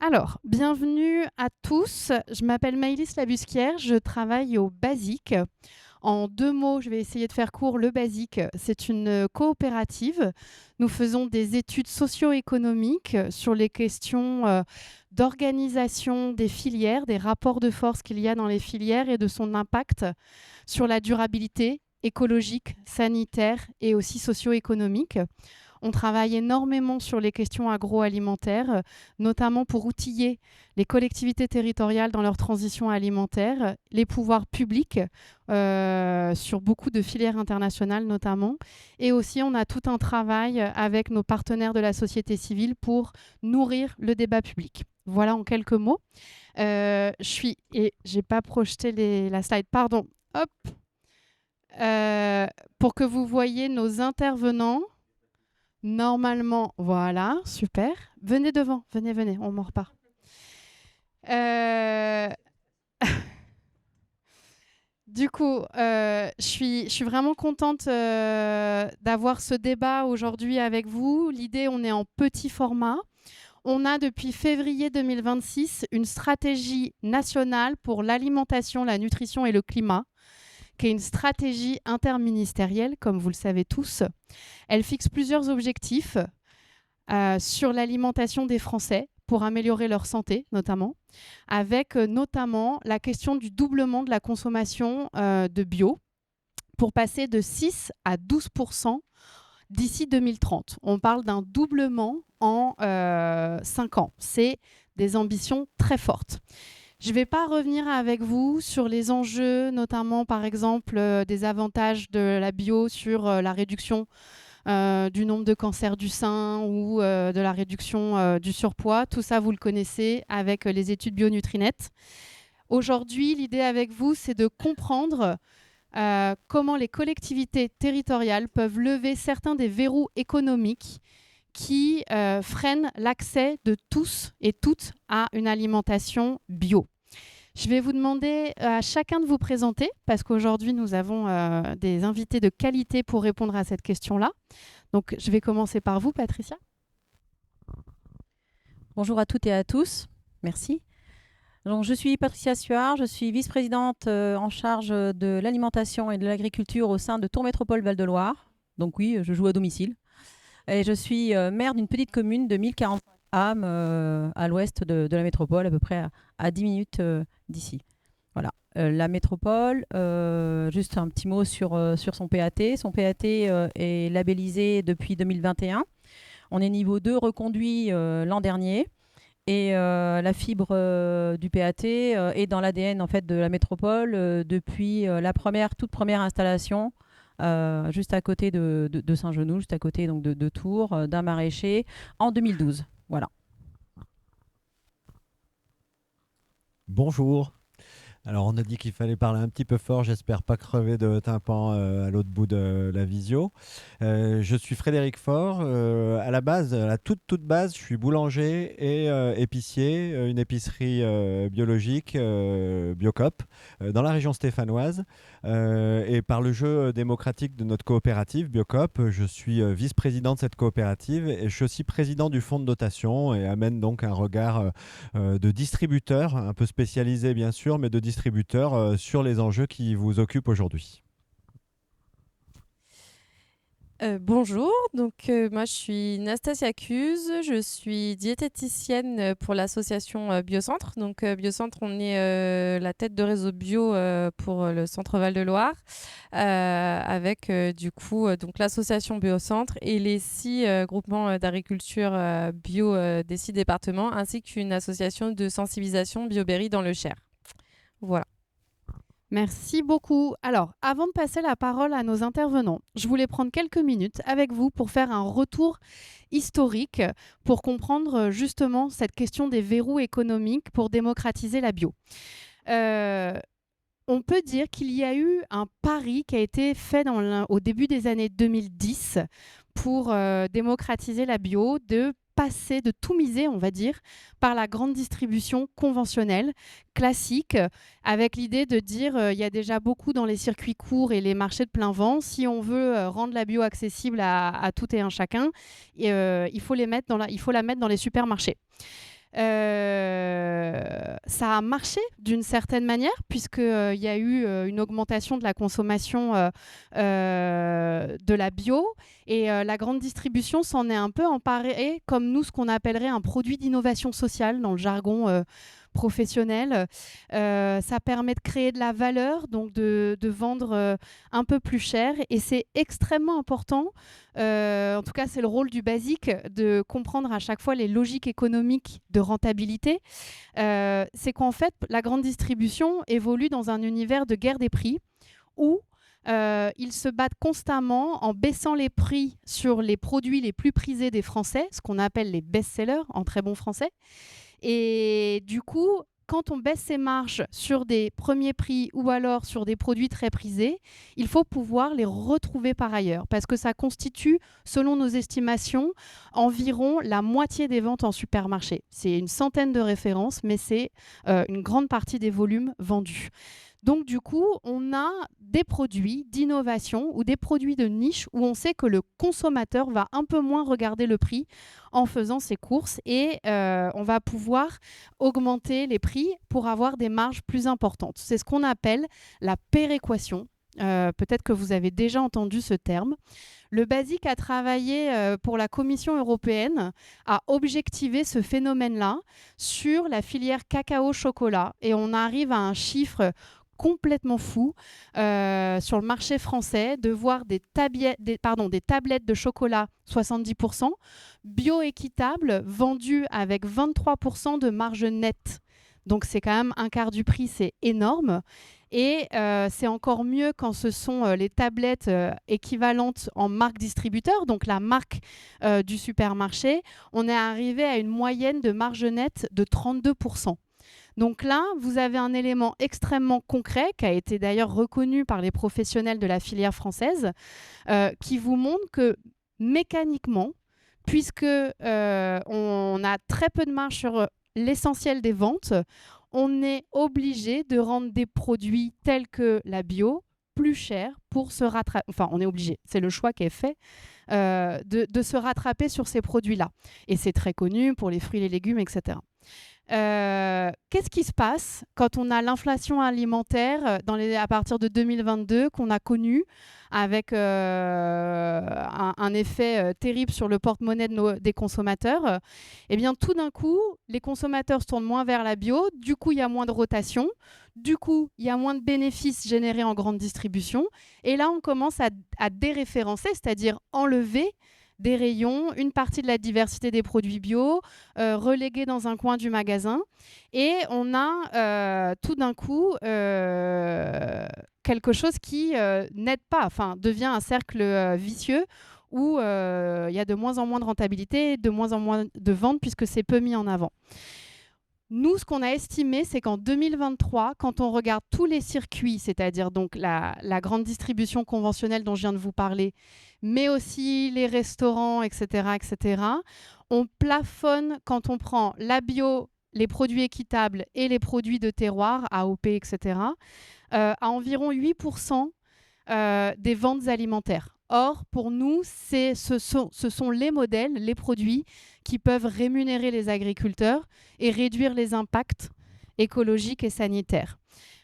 Alors, bienvenue à tous. Je m'appelle Maëlys Labusquière, je travaille au BASIC. En 2 mots, je vais essayer de faire court. Le BASIC, c'est une coopérative. Nous faisons des études socio-économiques sur les questions d'organisation des filières, des rapports de force qu'il y a dans les filières et de son impact sur la durabilité écologique, sanitaire et aussi socio-économique. On travaille énormément sur les questions agroalimentaires, notamment pour outiller les collectivités territoriales dans leur transition alimentaire, les pouvoirs publics sur beaucoup de filières internationales notamment. Et aussi, on a tout un travail avec nos partenaires de la société civile pour nourrir le débat public. Voilà en quelques mots. J'ai pas projeté la slide, pardon. Hop. Pour que vous voyez nos intervenants. Normalement, voilà, super. Venez devant, venez, on m'en repart. Du coup, je suis vraiment contente d'avoir ce débat aujourd'hui avec vous. L'idée, on est en petit format. On a depuis février 2026 une stratégie nationale pour l'alimentation, la nutrition et le climat, qui est une stratégie interministérielle, comme vous le savez tous. Elle fixe plusieurs objectifs sur l'alimentation des Français pour améliorer leur santé, notamment, avec notamment la question du doublement de la consommation de bio pour passer de 6 à 12% d'ici 2030. On parle d'un doublement en 5 ans. C'est des ambitions très fortes. Je ne vais pas revenir avec vous sur les enjeux, notamment par exemple des avantages de la bio sur la réduction du nombre de cancers du sein ou de la réduction du surpoids. Tout ça, vous le connaissez avec les études BioNutrinet. Aujourd'hui, l'idée avec vous, c'est de comprendre comment les collectivités territoriales peuvent lever certains des verrous économiques qui freinent l'accès de tous et toutes à une alimentation bio. Je vais vous demander à chacun de vous présenter, parce qu'aujourd'hui, nous avons des invités de qualité pour répondre à cette question-là. Donc, je vais commencer par vous, Patricia. Bonjour à toutes et à tous. Merci. Donc, je suis Patricia Suard, je suis vice-présidente en charge de l'alimentation et de l'agriculture au sein de Tours Métropole Val-de-Loire. Donc oui, je joue à domicile. Et je suis maire d'une petite commune de 1045 âmes à l'ouest de la métropole, à peu près à 10 minutes d'ici. Voilà. La métropole, juste un petit mot sur son PAT. Son PAT est labellisé depuis 2021. On est niveau 2 reconduit l'an dernier. Et la fibre du PAT est dans l'ADN en fait, de la métropole depuis la toute première installation juste à côté de Saint-Genoux, juste à côté donc, de Tours, d'un maraîcher, en 2012. Voilà. Bonjour. Alors, on a dit qu'il fallait parler un petit peu fort. J'espère pas crever de tympan à l'autre bout de la visio. Je suis Frédéric Faure. À la base, à la toute base, je suis boulanger et épicier, une épicerie biologique, Biocop, dans la région stéphanoise. Et par le jeu démocratique de notre coopérative, Biocop, je suis vice-président de cette coopérative et je suis aussi président du fonds de dotation et amène donc un regard de distributeur, un peu spécialisé bien sûr, mais de distributeur sur les enjeux qui vous occupent aujourd'hui. Bonjour, donc moi je suis Nastasia Cuse, je suis diététicienne pour l'association Biocentre. Donc Biocentre, on est la tête de réseau bio pour le centre Val-de-Loire avec du coup donc l'association Biocentre et les 6 groupements d'agriculture bio des 6 départements ainsi qu'une association de sensibilisation Bioberry dans le Cher. Voilà. Merci beaucoup. Alors, avant de passer la parole à nos intervenants, je voulais prendre quelques minutes avec vous pour faire un retour historique pour comprendre justement cette question des verrous économiques pour démocratiser la bio. On peut dire qu'il y a eu un pari qui a été fait au début des années 2010 pour démocratiser la bio, de tout miser, on va dire, par la grande distribution conventionnelle, classique, avec l'idée de dire il y a déjà beaucoup dans les circuits courts et les marchés de plein vent. Si on veut rendre la bio accessible à tout et un chacun, il faut la mettre dans les supermarchés. ça a marché d'une certaine manière, puisqu'il y a eu une augmentation de la consommation de la bio, et la grande distribution s'en est un peu emparée comme nous, ce qu'on appellerait un produit d'innovation sociale dans le jargon professionnel. Ça permet de créer de la valeur, donc de vendre un peu plus cher, et c'est extrêmement important. En tout cas, c'est le rôle du basique de comprendre à chaque fois les logiques économiques de rentabilité. C'est qu'en fait, la grande distribution évolue dans un univers de guerre des prix où ils se battent constamment en baissant les prix sur les produits les plus prisés des Français, ce qu'on appelle les best-sellers en très bon français. Et du coup, quand on baisse ses marges sur des premiers prix ou alors sur des produits très prisés, il faut pouvoir les retrouver par ailleurs parce que ça constitue, selon nos estimations, environ la moitié des ventes en supermarché. C'est une centaine de références, mais c'est une grande partie des volumes vendus. Donc du coup, on a des produits d'innovation ou des produits de niche où on sait que le consommateur va un peu moins regarder le prix en faisant ses courses et on va pouvoir augmenter les prix pour avoir des marges plus importantes. C'est ce qu'on appelle la péréquation. Peut-être que vous avez déjà entendu ce terme. Le BASIC a travaillé pour la Commission européenne à objectiver ce phénomène-là sur la filière cacao-chocolat et on arrive à un chiffre complètement fou sur le marché français de voir des tablettes de chocolat 70% bio-équitables vendues avec 23% de marge nette. Donc c'est quand même un quart du prix, c'est énorme. Et c'est encore mieux quand ce sont les tablettes équivalentes en marque distributeur, donc la marque du supermarché. On est arrivé à une moyenne de marge nette de 32%. Donc là, vous avez un élément extrêmement concret qui a été d'ailleurs reconnu par les professionnels de la filière française qui vous montre que mécaniquement, puisque on a très peu de marge sur l'essentiel des ventes, on est obligé de rendre des produits tels que la bio plus chers pour se rattraper. Enfin, on est obligé, c'est le choix qui est fait de se rattraper sur ces produits-là. Et c'est très connu pour les fruits et les légumes, etc. Qu'est-ce qui se passe quand on a l'inflation alimentaire à partir de 2022 qu'on a connu avec un effet terrible sur le porte-monnaie des consommateurs? Eh bien, tout d'un coup, les consommateurs se tournent moins vers la bio. Du coup, il y a moins de rotation. Du coup, il y a moins de bénéfices générés en grande distribution. Et là, on commence à déréférencer, c'est-à-dire enlever des rayons, une partie de la diversité des produits bio, relégués dans un coin du magasin. Et on a tout d'un coup quelque chose qui n'aide pas, enfin devient un cercle vicieux où il y a de moins en moins de rentabilité, de moins en moins de ventes puisque c'est peu mis en avant. Nous, ce qu'on a estimé, c'est qu'en 2023, quand on regarde tous les circuits, c'est-à-dire donc la grande distribution conventionnelle dont je viens de vous parler, mais aussi les restaurants, etc., on plafonne, quand on prend la bio, les produits équitables et les produits de terroir, AOP, etc., à environ 8% des ventes alimentaires. Or, pour nous, ce sont les modèles, les produits qui peuvent rémunérer les agriculteurs et réduire les impacts écologiques et sanitaires.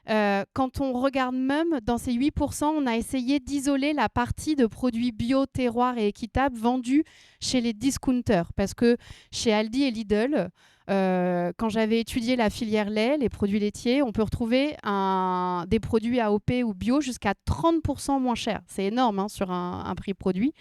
Quand on regarde même, dans ces 8%, on a essayé d'isoler la partie de produits bio, terroirs et équitables vendus chez les discounters. Parce que chez Aldi et Lidl, quand j'avais étudié la filière lait, les produits laitiers, on peut retrouver des produits AOP ou bio jusqu'à 30% moins chers. C'est énorme sur un prix produit.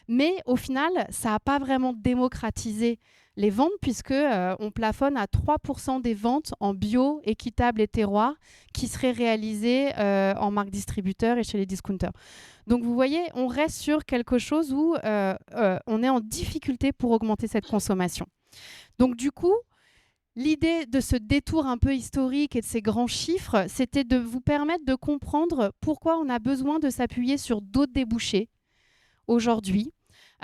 Mais au final, ça n'a pas vraiment démocratisé les ventes puisque on plafonne à 3% des ventes en bio, équitable et terroir qui seraient réalisées en marque distributeur et chez les discounters. Donc vous voyez, on reste sur quelque chose où on est en difficulté pour augmenter cette consommation. Donc du coup, l'idée de ce détour un peu historique et de ces grands chiffres, c'était de vous permettre de comprendre pourquoi on a besoin de s'appuyer sur d'autres débouchés aujourd'hui.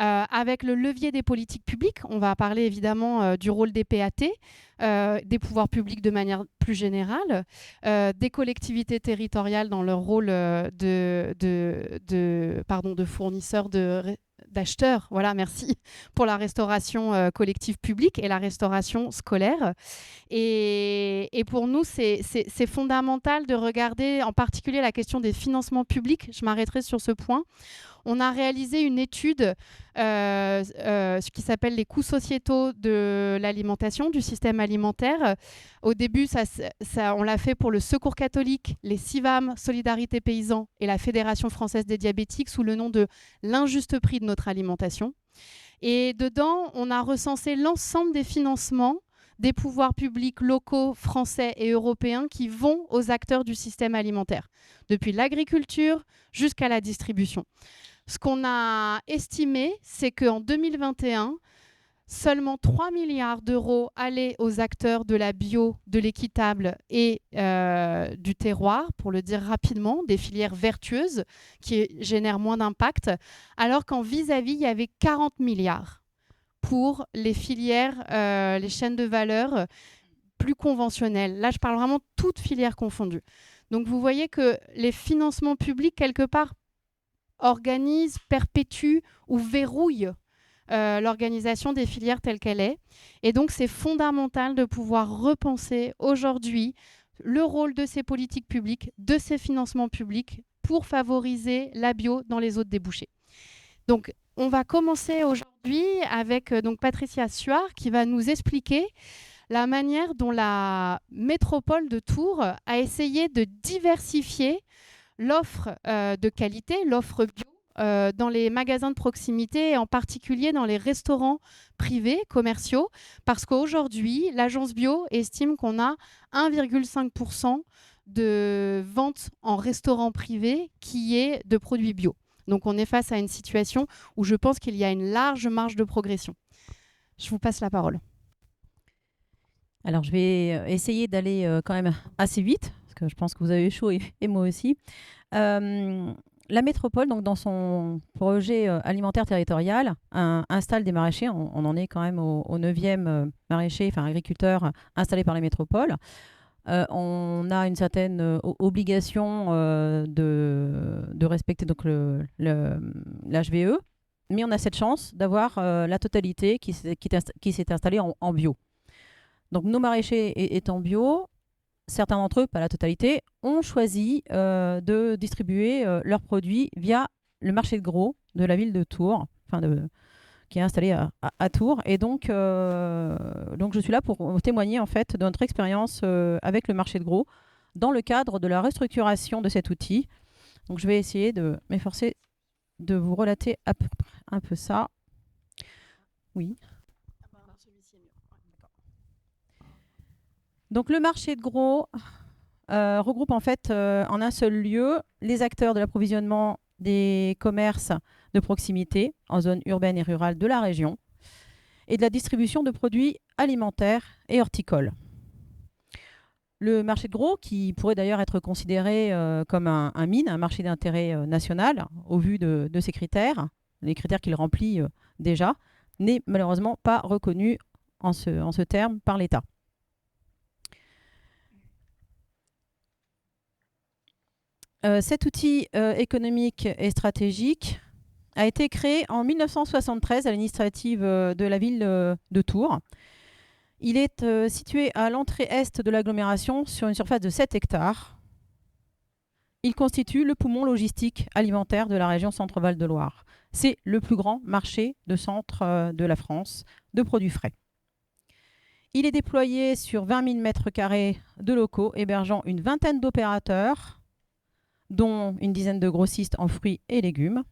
avec le levier des politiques publiques. On va parler évidemment du rôle des PAT, des pouvoirs publics de manière plus générale, des collectivités territoriales dans leur rôle de fournisseurs d'acheteurs, voilà, merci, pour la restauration collective publique et la restauration scolaire. Et pour nous, c'est fondamental de regarder en particulier la question des financements publics. Je m'arrêterai sur ce point. On a réalisé une étude, ce qui s'appelle les coûts sociétaux de l'alimentation, du système alimentaire. Au début, on l'a fait pour le Secours catholique, les CIVAM, Solidarité Paysans et la Fédération française des diabétiques sous le nom de l'injuste prix de notre alimentation. Et dedans, on a recensé l'ensemble des financements des pouvoirs publics locaux, français et européens qui vont aux acteurs du système alimentaire, depuis l'agriculture jusqu'à la distribution. Ce qu'on a estimé, c'est qu'en 2021, seulement 3 milliards d'euros allaient aux acteurs de la bio, de l'équitable et du terroir, pour le dire rapidement, des filières vertueuses qui génèrent moins d'impact, alors qu'en vis-à-vis, il y avait 40 milliards pour les filières, les chaînes de valeur plus conventionnelles. Là, je parle vraiment toutes filières confondues. Donc, vous voyez que les financements publics, quelque part, organisent, perpétuent ou verrouillent l'organisation des filières telle qu'elle est. Et donc, c'est fondamental de pouvoir repenser aujourd'hui le rôle de ces politiques publiques, de ces financements publics pour favoriser la bio dans les autres débouchés. Donc, on va commencer aujourd'hui avec Patricia Suard qui va nous expliquer la manière dont la métropole de Tours a essayé de diversifier l'offre de qualité, l'offre bio, dans les magasins de proximité et en particulier dans les restaurants privés, commerciaux, parce qu'aujourd'hui, l'agence bio estime qu'on a 1,5% de vente en restaurant privé qui est de produits bio. Donc on est face à une situation où je pense qu'il y a une large marge de progression. Je vous passe la parole. Alors, je vais essayer d'aller quand même assez vite, parce que je pense que vous avez chaud et moi aussi. La métropole, donc, dans son projet alimentaire territorial, installe des maraîchers. On en est quand même au 9e maraîcher, enfin agriculteur installé par les métropoles. On a une certaine obligation de respecter donc l'HVE, mais on a cette chance d'avoir la totalité qui s'est installée en bio. Donc nos maraîchers étant bio, certains d'entre eux, pas la totalité, ont choisi de distribuer leurs produits via le marché de gros de la ville de Tours, qui est installé à Tours. Et donc je suis là pour témoigner en fait de notre expérience avec le marché de gros dans le cadre de la restructuration de cet outil. Donc je vais essayer de m'efforcer de vous relater un peu ça. Oui. Donc le marché de gros regroupe en fait en un seul lieu les acteurs de l'approvisionnement des commerces de proximité en zone urbaine et rurale de la région et de la distribution de produits alimentaires et horticoles. Le marché de gros, qui pourrait d'ailleurs être considéré comme un MIN, un marché d'intérêt national, au vu de ces critères, les critères qu'il remplit déjà, n'est malheureusement pas reconnu en ce terme par l'État. Cet outil économique et stratégique a été créé en 1973 à l'initiative de la ville de Tours. Il est situé à l'entrée est de l'agglomération sur une surface de 7 hectares. Il constitue le poumon logistique alimentaire de la région Centre-Val de Loire. C'est le plus grand marché de centre de la France de produits frais. Il est déployé sur 20 000 m² de locaux hébergeant une vingtaine d'opérateurs, dont une dizaine de grossistes en fruits et légumes.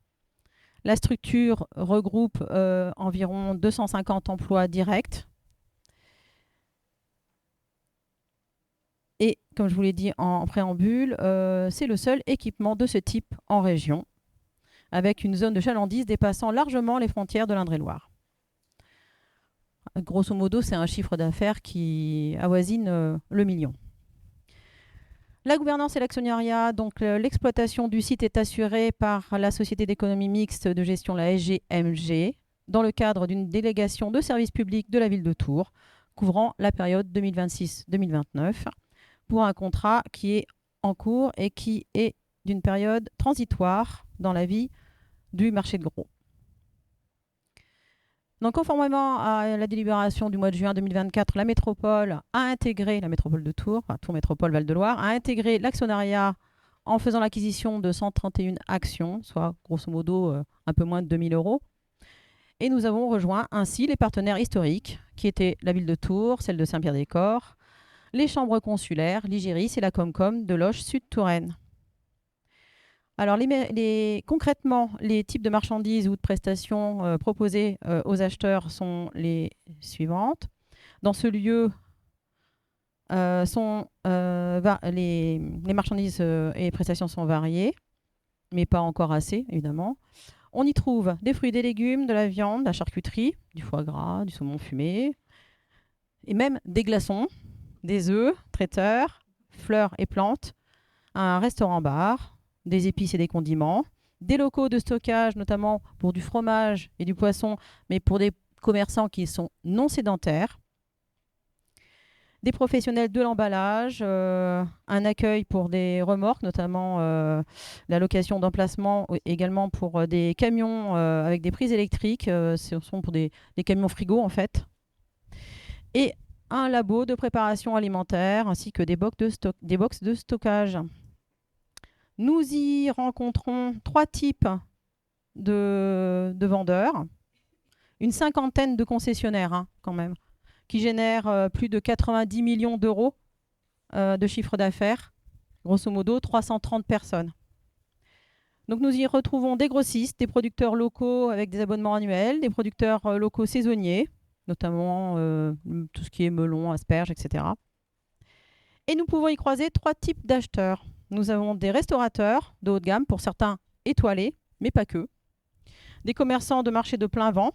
La structure regroupe environ 250 emplois directs. Et comme je vous l'ai dit en préambule, c'est le seul équipement de ce type en région, avec une zone de chalandise dépassant largement les frontières de l'Indre-et-Loire. Grosso modo, c'est un chiffre d'affaires qui avoisine le million. La gouvernance et l'actionnariat, donc l'exploitation du site est assurée par la Société d'économie mixte de gestion, la SGMG, dans le cadre d'une délégation de service public de la ville de Tours, couvrant la période 2026-2029, pour un contrat qui est en cours et qui est d'une période transitoire dans la vie du marché de gros. Donc, conformément à la délibération du mois de juin 2024, la métropole de Tours, enfin, Tours Métropole Val-de-Loire, a intégré l'actionnariat en faisant l'acquisition de 131 actions, soit grosso modo un peu moins de 2 000 euros. Et nous avons rejoint ainsi les partenaires historiques, qui étaient la ville de Tours, celle de Saint-Pierre-des-Corps, les chambres consulaires, l'Igéris et la Comcom de Loches Sud-Touraine. Alors, concrètement, les types de marchandises ou de prestations proposées aux acheteurs sont les suivantes. Dans ce lieu, les marchandises et prestations sont variées, mais pas encore assez, évidemment. On y trouve des fruits et des légumes, de la viande, de la charcuterie, du foie gras, du saumon fumé, et même des glaçons, des œufs, traiteurs, fleurs et plantes, un restaurant-bar, des épices et des condiments, des locaux de stockage, notamment pour du fromage et du poisson, mais pour des commerçants qui sont non sédentaires, des professionnels de l'emballage, un accueil pour des remorques, notamment la location d'emplacement, également pour des camions avec des prises électriques, ce sont pour des camions frigo en fait, et un labo de préparation alimentaire ainsi que des box de stockage. Nous y rencontrons 3 types de vendeurs, une cinquantaine de concessionnaires quand même, qui génèrent plus de 90 millions d'euros de chiffre d'affaires, grosso modo 330 personnes. Donc nous y retrouvons des grossistes, des producteurs locaux avec des abonnements annuels, des producteurs locaux saisonniers, notamment tout ce qui est melon, asperges, etc. Et nous pouvons y croiser 3 types d'acheteurs. Nous avons des restaurateurs de haut de gamme, pour certains étoilés, mais pas que. Des commerçants de marché de plein vent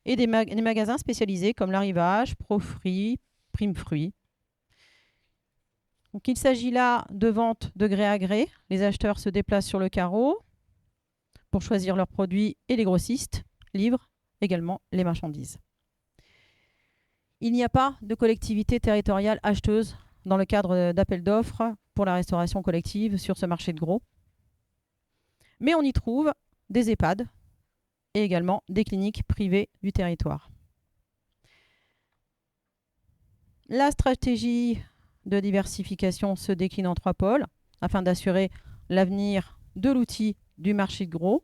et des magasins spécialisés comme l'Arrivage, Profruits, Prime Fruits. Donc, il s'agit là de vente de gré à gré. Les acheteurs se déplacent sur le carreau pour choisir leurs produits et les grossistes livrent également les marchandises. Il n'y a pas de collectivité territoriale acheteuse dans le cadre d'appels d'offres pour la restauration collective sur ce marché de gros. Mais on y trouve des EHPAD et également des cliniques privées du territoire. La stratégie de diversification se décline en 3 pôles afin d'assurer l'avenir de l'outil du marché de gros.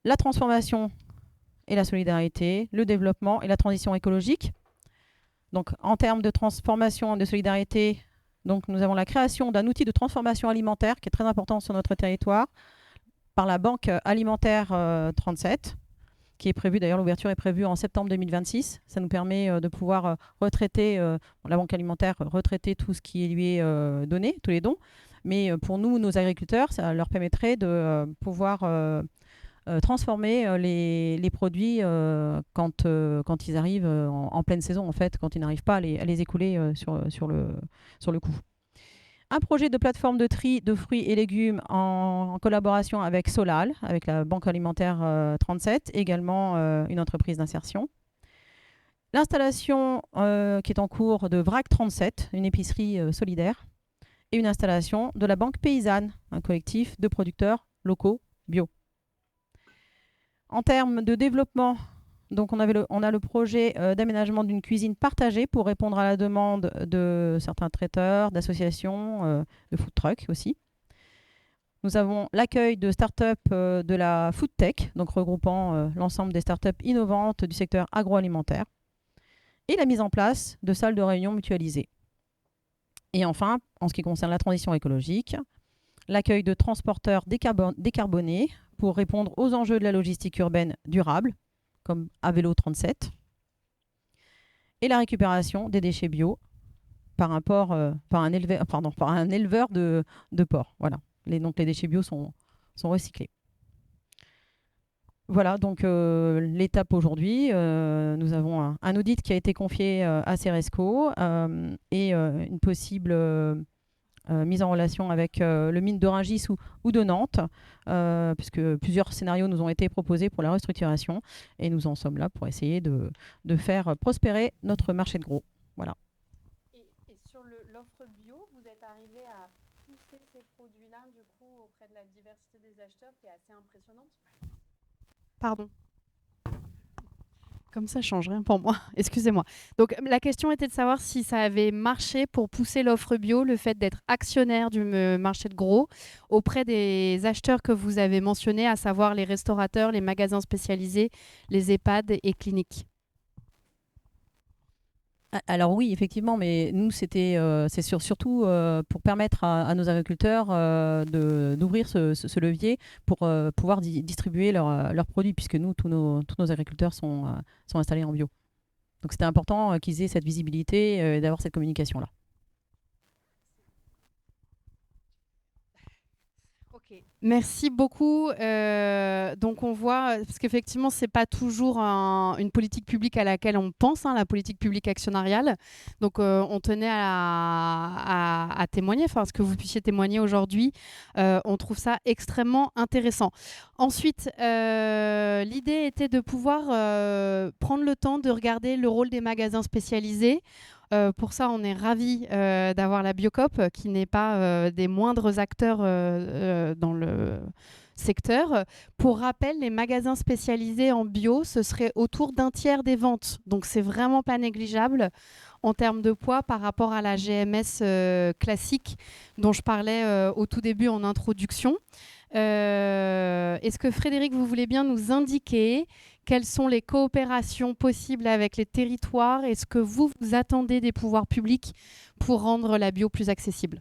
La transformation et la solidarité, le développement et la transition écologique. Donc, en termes de transformation et de solidarité, donc, nous avons la création d'un outil de transformation alimentaire qui est très important sur notre territoire par la Banque alimentaire 37, qui est prévue, d'ailleurs l'ouverture est prévue en septembre 2026. Ça nous permet de pouvoir retraiter, la Banque alimentaire retraiter tout ce qui lui est donné, tous les dons. Mais pour nous, nos agriculteurs, ça leur permettrait de pouvoir transformer les produits quand ils arrivent en pleine saison, en fait, quand ils n'arrivent pas à les écouler sur le coup. Un projet de plateforme de tri de fruits et légumes en collaboration avec Solal, avec la Banque alimentaire 37, également une entreprise d'insertion. L'installation qui est en cours de VRAC 37, une épicerie solidaire, et une installation de la Banque Paysanne, un collectif de producteurs locaux bio. En termes de développement, donc on a le projet d'aménagement d'une cuisine partagée pour répondre à la demande de certains traiteurs, d'associations, de food trucks aussi. Nous avons l'accueil de start-up de la food tech, donc regroupant l'ensemble des start-up innovantes du secteur agroalimentaire, et la mise en place de salles de réunion mutualisées. Et enfin, en ce qui concerne la transition écologique, l'accueil de transporteurs décarbonés pour répondre aux enjeux de la logistique urbaine durable, comme Avelo 37, et la récupération des déchets bio par un éleveur de porc. Voilà. Donc les déchets bio sont recyclés. Voilà, donc l'étape aujourd'hui, nous avons un audit qui a été confié à Ceresco et une possible mise en relation avec le mine de Rungis ou de Nantes, puisque plusieurs scénarios nous ont été proposés pour la restructuration et nous en sommes là pour essayer de faire prospérer notre marché de gros. Voilà. Et sur l'offre bio, vous êtes arrivé à pousser ces produits-là du coup auprès de la diversité des acheteurs qui est assez impressionnante. Pardon. Comme ça change rien pour moi. Excusez-moi. Donc la question était de savoir si ça avait marché pour pousser l'offre bio, le fait d'être actionnaire du marché de gros auprès des acheteurs que vous avez mentionnés, à savoir les restaurateurs, les magasins spécialisés, les EHPAD et cliniques. Alors oui, effectivement, mais nous, c'est surtout pour permettre à nos agriculteurs d'ouvrir ce levier pour pouvoir distribuer leurs produits, puisque nous, tous nos agriculteurs sont installés en bio. Donc c'était important qu'ils aient cette visibilité et d'avoir cette communication-là. Merci beaucoup. Donc on voit, parce qu'effectivement, ce n'est pas toujours une politique publique à laquelle on pense, la politique publique actionnariale. Donc on tenait à témoigner, enfin, ce que vous puissiez témoigner aujourd'hui. On trouve ça extrêmement intéressant. Ensuite, l'idée était de pouvoir prendre le temps de regarder le rôle des magasins spécialisés. Pour ça, on est ravis d'avoir la Biocoop, qui n'est pas des moindres acteurs dans le secteur. Pour rappel, les magasins spécialisés en bio, ce serait autour d'un tiers des ventes. Donc, c'est vraiment pas négligeable en termes de poids par rapport à la GMS classique dont je parlais au tout début en introduction. Est-ce que Frédéric, vous voulez bien nous indiquer quelles sont les coopérations possibles avec les territoires et ce que vous attendez des pouvoirs publics pour rendre la bio plus accessible?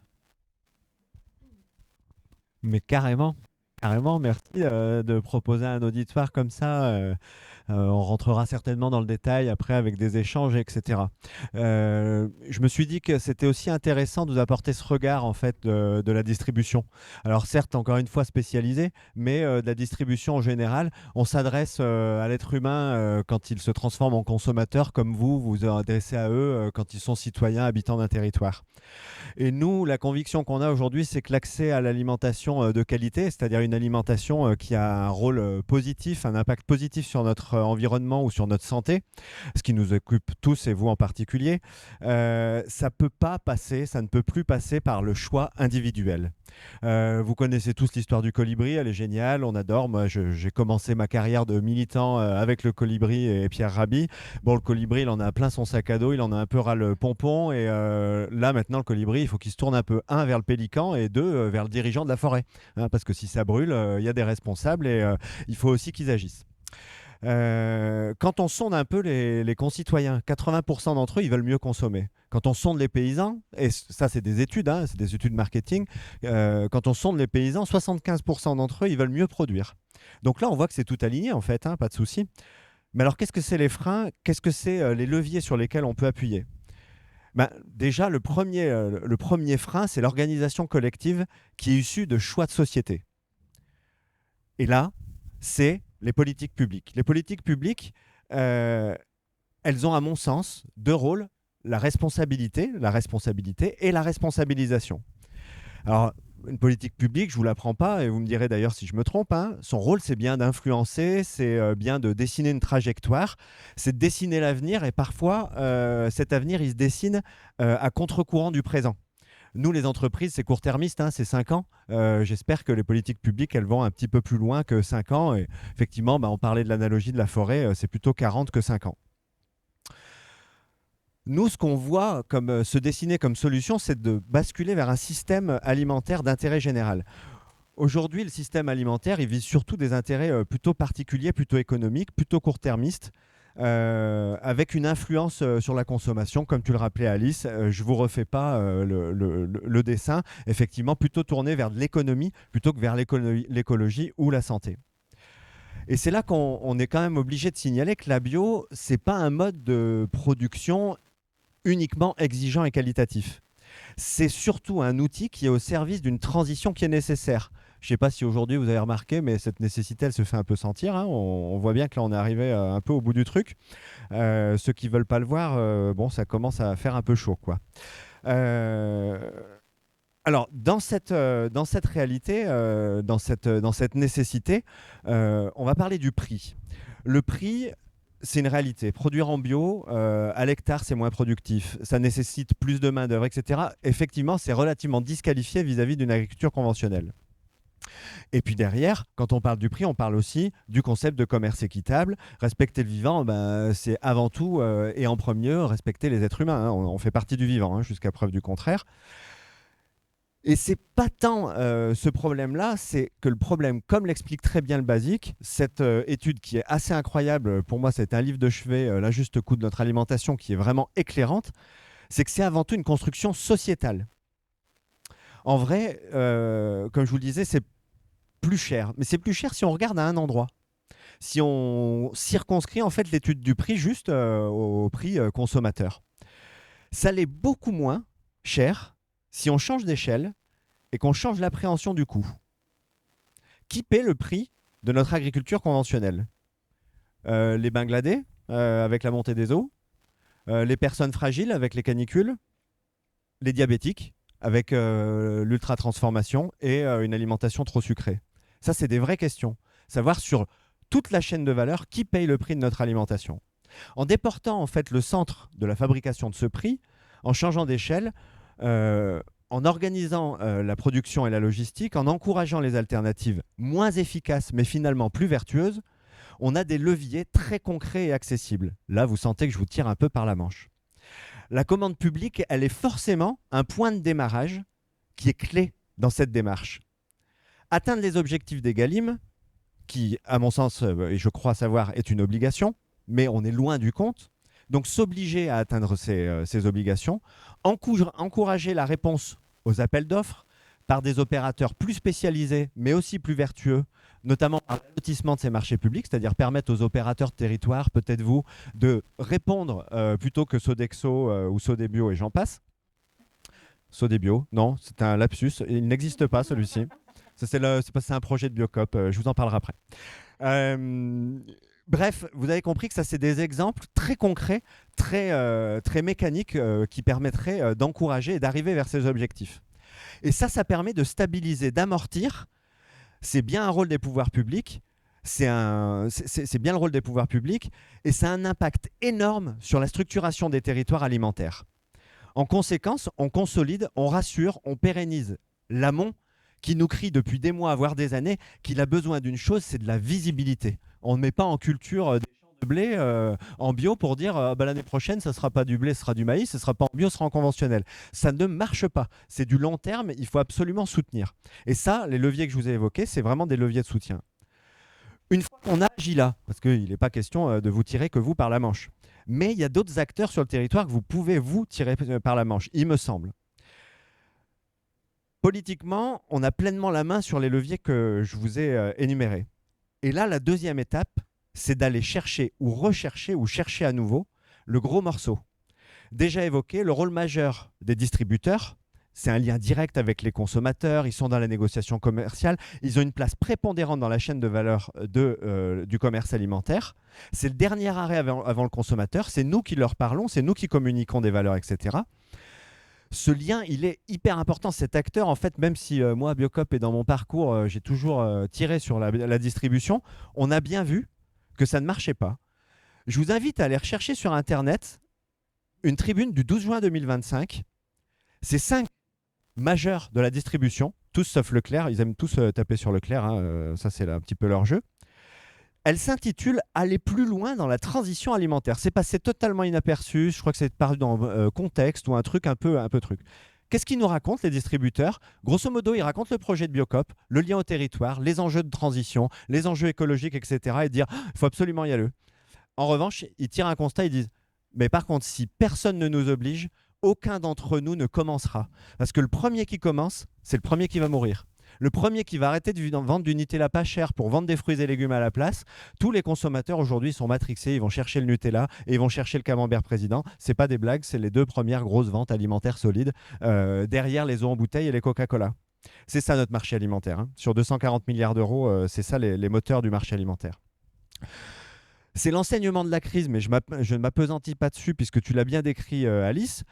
Mais carrément, merci de proposer un auditoire comme ça. On rentrera certainement dans le détail après avec des échanges, etc. Je me suis dit que c'était aussi intéressant de vous apporter ce regard en fait de la distribution. Alors certes, encore une fois spécialisé, mais de la distribution en général. On s'adresse à l'être humain quand il se transforme en consommateur, comme vous vous adressez à eux quand ils sont citoyens habitants d'un territoire. Et nous, la conviction qu'on a aujourd'hui, c'est que l'accès à l'alimentation de qualité, c'est-à-dire une alimentation qui a un rôle positif, un impact positif sur notre environnement ou sur notre santé, ce qui nous occupe tous et vous en particulier, ça ne peut plus passer par le choix individuel. Vous connaissez tous l'histoire du colibri, elle est géniale, on adore. Moi, j'ai commencé ma carrière de militant avec le colibri et Pierre Rabhi. Bon, le colibri, il en a plein son sac à dos, il en a un peu ras le pompon. Et là, maintenant, le colibri, il faut qu'il se tourne un peu, un, vers le pélican et deux, vers le dirigeant de la forêt. Parce que si ça brûle, il y a des responsables et il faut aussi qu'ils agissent. Quand on sonde un peu les concitoyens, 80% d'entre eux, ils veulent mieux consommer. Quand on sonde les paysans, et ça c'est des études, c'est des études marketing, quand on sonde les paysans, 75% d'entre eux, ils veulent mieux produire. Donc là, on voit que c'est tout aligné en fait, pas de souci. Mais alors, qu'est-ce que c'est les freins? Qu'est-ce que c'est les leviers sur lesquels on peut appuyer? Déjà, le premier frein, c'est l'organisation collective qui est issue de choix de société. Et là, c'est les politiques publiques. Les politiques publiques, elles ont, à mon sens, deux rôles, la responsabilité et la responsabilisation. Alors, une politique publique, je ne vous l'apprends pas, et vous me direz d'ailleurs si je me trompe, son rôle, c'est bien d'influencer, c'est bien de dessiner une trajectoire, c'est de dessiner l'avenir, et parfois, cet avenir, il se dessine à contre-courant du présent. Nous, les entreprises, c'est court-termiste, c'est 5 ans. J'espère que les politiques publiques, elles vont un petit peu plus loin que 5 ans. Et effectivement, on parlait de l'analogie de la forêt, c'est plutôt 40 que 5 ans. Nous, ce qu'on voit comme se dessiner comme solution, c'est de basculer vers un système alimentaire d'intérêt général. Aujourd'hui, le système alimentaire, il vise surtout des intérêts plutôt particuliers, plutôt économiques, plutôt court-termistes. Avec une influence sur la consommation, comme tu le rappelais Alice, je ne vous refais pas le dessin, effectivement plutôt tourné vers de l'économie plutôt que vers l'écologie ou la santé. Et c'est là qu'on est quand même obligé de signaler que la bio, ce n'est pas un mode de production uniquement exigeant et qualitatif. C'est surtout un outil qui est au service d'une transition qui est nécessaire. Je ne sais pas si aujourd'hui vous avez remarqué, mais cette nécessité, elle se fait un peu sentir. Hein. On voit bien que là, on est arrivé un peu au bout du truc. Ceux qui ne veulent pas le voir, bon, ça commence à faire un peu chaud, quoi. Alors, dans cette réalité, dans cette nécessité, on va parler du prix. Le prix, c'est une réalité. Produire en bio, à l'hectare, c'est moins productif. Ça nécessite plus de main-d'œuvre, etc. Effectivement, c'est relativement disqualifié vis-à-vis d'une agriculture conventionnelle. Et puis derrière, quand on parle du prix, on parle aussi du concept de commerce équitable. Respecter le vivant, c'est avant tout et en premier respecter les êtres humains. Hein. On fait partie du vivant, hein, jusqu'à preuve du contraire. Et c'est pas tant ce problème-là, c'est que le problème, comme l'explique très bien le Basique, cette étude qui est assez incroyable, pour moi c'est un livre de chevet, l'injuste coût de notre alimentation, qui est vraiment éclairante, c'est que c'est avant tout une construction sociétale. En vrai, comme je vous le disais, c'est plus cher. Mais c'est plus cher si on regarde à un endroit. Si on circonscrit en fait l'étude du prix juste au prix consommateur. Ça l'est beaucoup moins cher si on change d'échelle et qu'on change l'appréhension du coût. Qui paie le prix de notre agriculture conventionnelle ? Les Bangladais avec la montée des eaux, les personnes fragiles avec les canicules, les diabétiques avec l'ultra-transformation et une alimentation trop sucrée. Ça, c'est des vraies questions. Savoir sur toute la chaîne de valeur qui paye le prix de notre alimentation. En déportant en fait le centre de la fabrication de ce prix, en changeant d'échelle, en organisant la production et la logistique, en encourageant les alternatives moins efficaces mais finalement plus vertueuses, on a des leviers très concrets et accessibles. Là, vous sentez que je vous tire un peu par la manche. La commande publique, elle est forcément un point de démarrage qui est clé dans cette démarche. Atteindre les objectifs d'Egalim, qui, à mon sens, et je crois savoir, est une obligation, mais on est loin du compte. Donc, s'obliger à atteindre ces obligations, encourager la réponse aux appels d'offres par des opérateurs plus spécialisés, mais aussi plus vertueux, notamment par l'allotissement de ces marchés publics, c'est-à-dire permettre aux opérateurs de territoire, peut-être vous, de répondre plutôt que Sodexo ou Sodebio et j'en passe. Sodebio, non, c'est un lapsus, il n'existe pas celui-ci. C'est un projet de Biocop, je vous en parlerai après. Bref, vous avez compris que ça, c'est des exemples très concrets, très mécaniques qui permettraient d'encourager et d'arriver vers ces objectifs. Et ça permet de stabiliser, d'amortir. C'est bien un rôle des pouvoirs publics. C'est bien le rôle des pouvoirs publics et ça a un impact énorme sur la structuration des territoires alimentaires. En conséquence, on consolide, on rassure, on pérennise l'amont qui nous crie depuis des mois, voire des années, qu'il a besoin d'une chose, c'est de la visibilité. On ne met pas en culture des champs de blé en bio pour dire l'année prochaine, ça ne sera pas du blé, ce sera du maïs, ce ne sera pas en bio, ce sera en conventionnel. Ça ne marche pas. C'est du long terme, il faut absolument soutenir. Et ça, les leviers que je vous ai évoqués, c'est vraiment des leviers de soutien. Une fois qu'on a agi là, parce qu'il n'est pas question de vous tirer que vous par la manche, mais il y a d'autres acteurs sur le territoire que vous pouvez vous tirer par la manche, il me semble. Politiquement, on a pleinement la main sur les leviers que je vous ai énumérés. Et là, la deuxième étape, c'est d'aller chercher ou rechercher ou chercher à nouveau le gros morceau. Déjà évoqué, le rôle majeur des distributeurs, c'est un lien direct avec les consommateurs, ils sont dans la négociation commerciale, ils ont une place prépondérante dans la chaîne de valeur du commerce alimentaire. C'est le dernier arrêt avant le consommateur, c'est nous qui leur parlons, c'est nous qui communiquons des valeurs, etc. Ce lien, il est hyper important. Cet acteur, en fait, même si moi, Biocop, et dans mon parcours, j'ai toujours tiré sur la distribution, on a bien vu que ça ne marchait pas. Je vous invite à aller rechercher sur Internet une tribune du 12 juin 2025. C'est 5 majeurs de la distribution, tous sauf Leclerc. Ils aiment tous taper sur Leclerc. Hein, ça, c'est un petit peu leur jeu. Elle s'intitule « Aller plus loin dans la transition alimentaire ». C'est passé totalement inaperçu. Je crois que c'est paru dans Contexte ou un truc un peu truc. Qu'est-ce qu'ils nous racontent, les distributeurs ? Grosso modo, ils racontent le projet de Biocop, le lien au territoire, les enjeux de transition, les enjeux écologiques, etc. Et dire « il faut absolument y aller ». En revanche, ils tirent un constat, ils disent « mais par contre, si personne ne nous oblige, aucun d'entre nous ne commencera. Parce que le premier qui commence, c'est le premier qui va mourir. » Le premier qui va arrêter de vendre du Nutella pas cher pour vendre des fruits et légumes à la place, tous les consommateurs aujourd'hui sont matrixés, ils vont chercher le Nutella et ils vont chercher le camembert président. C'est pas des blagues, c'est les 2 premières grosses ventes alimentaires solides derrière les eaux en bouteille et les Coca-Cola. C'est ça notre marché alimentaire. Hein. Sur 240 milliards d'euros, c'est ça les moteurs du marché alimentaire. C'est l'enseignement de la crise, mais je ne m'appesantis pas dessus puisque tu l'as bien décrit, Alice.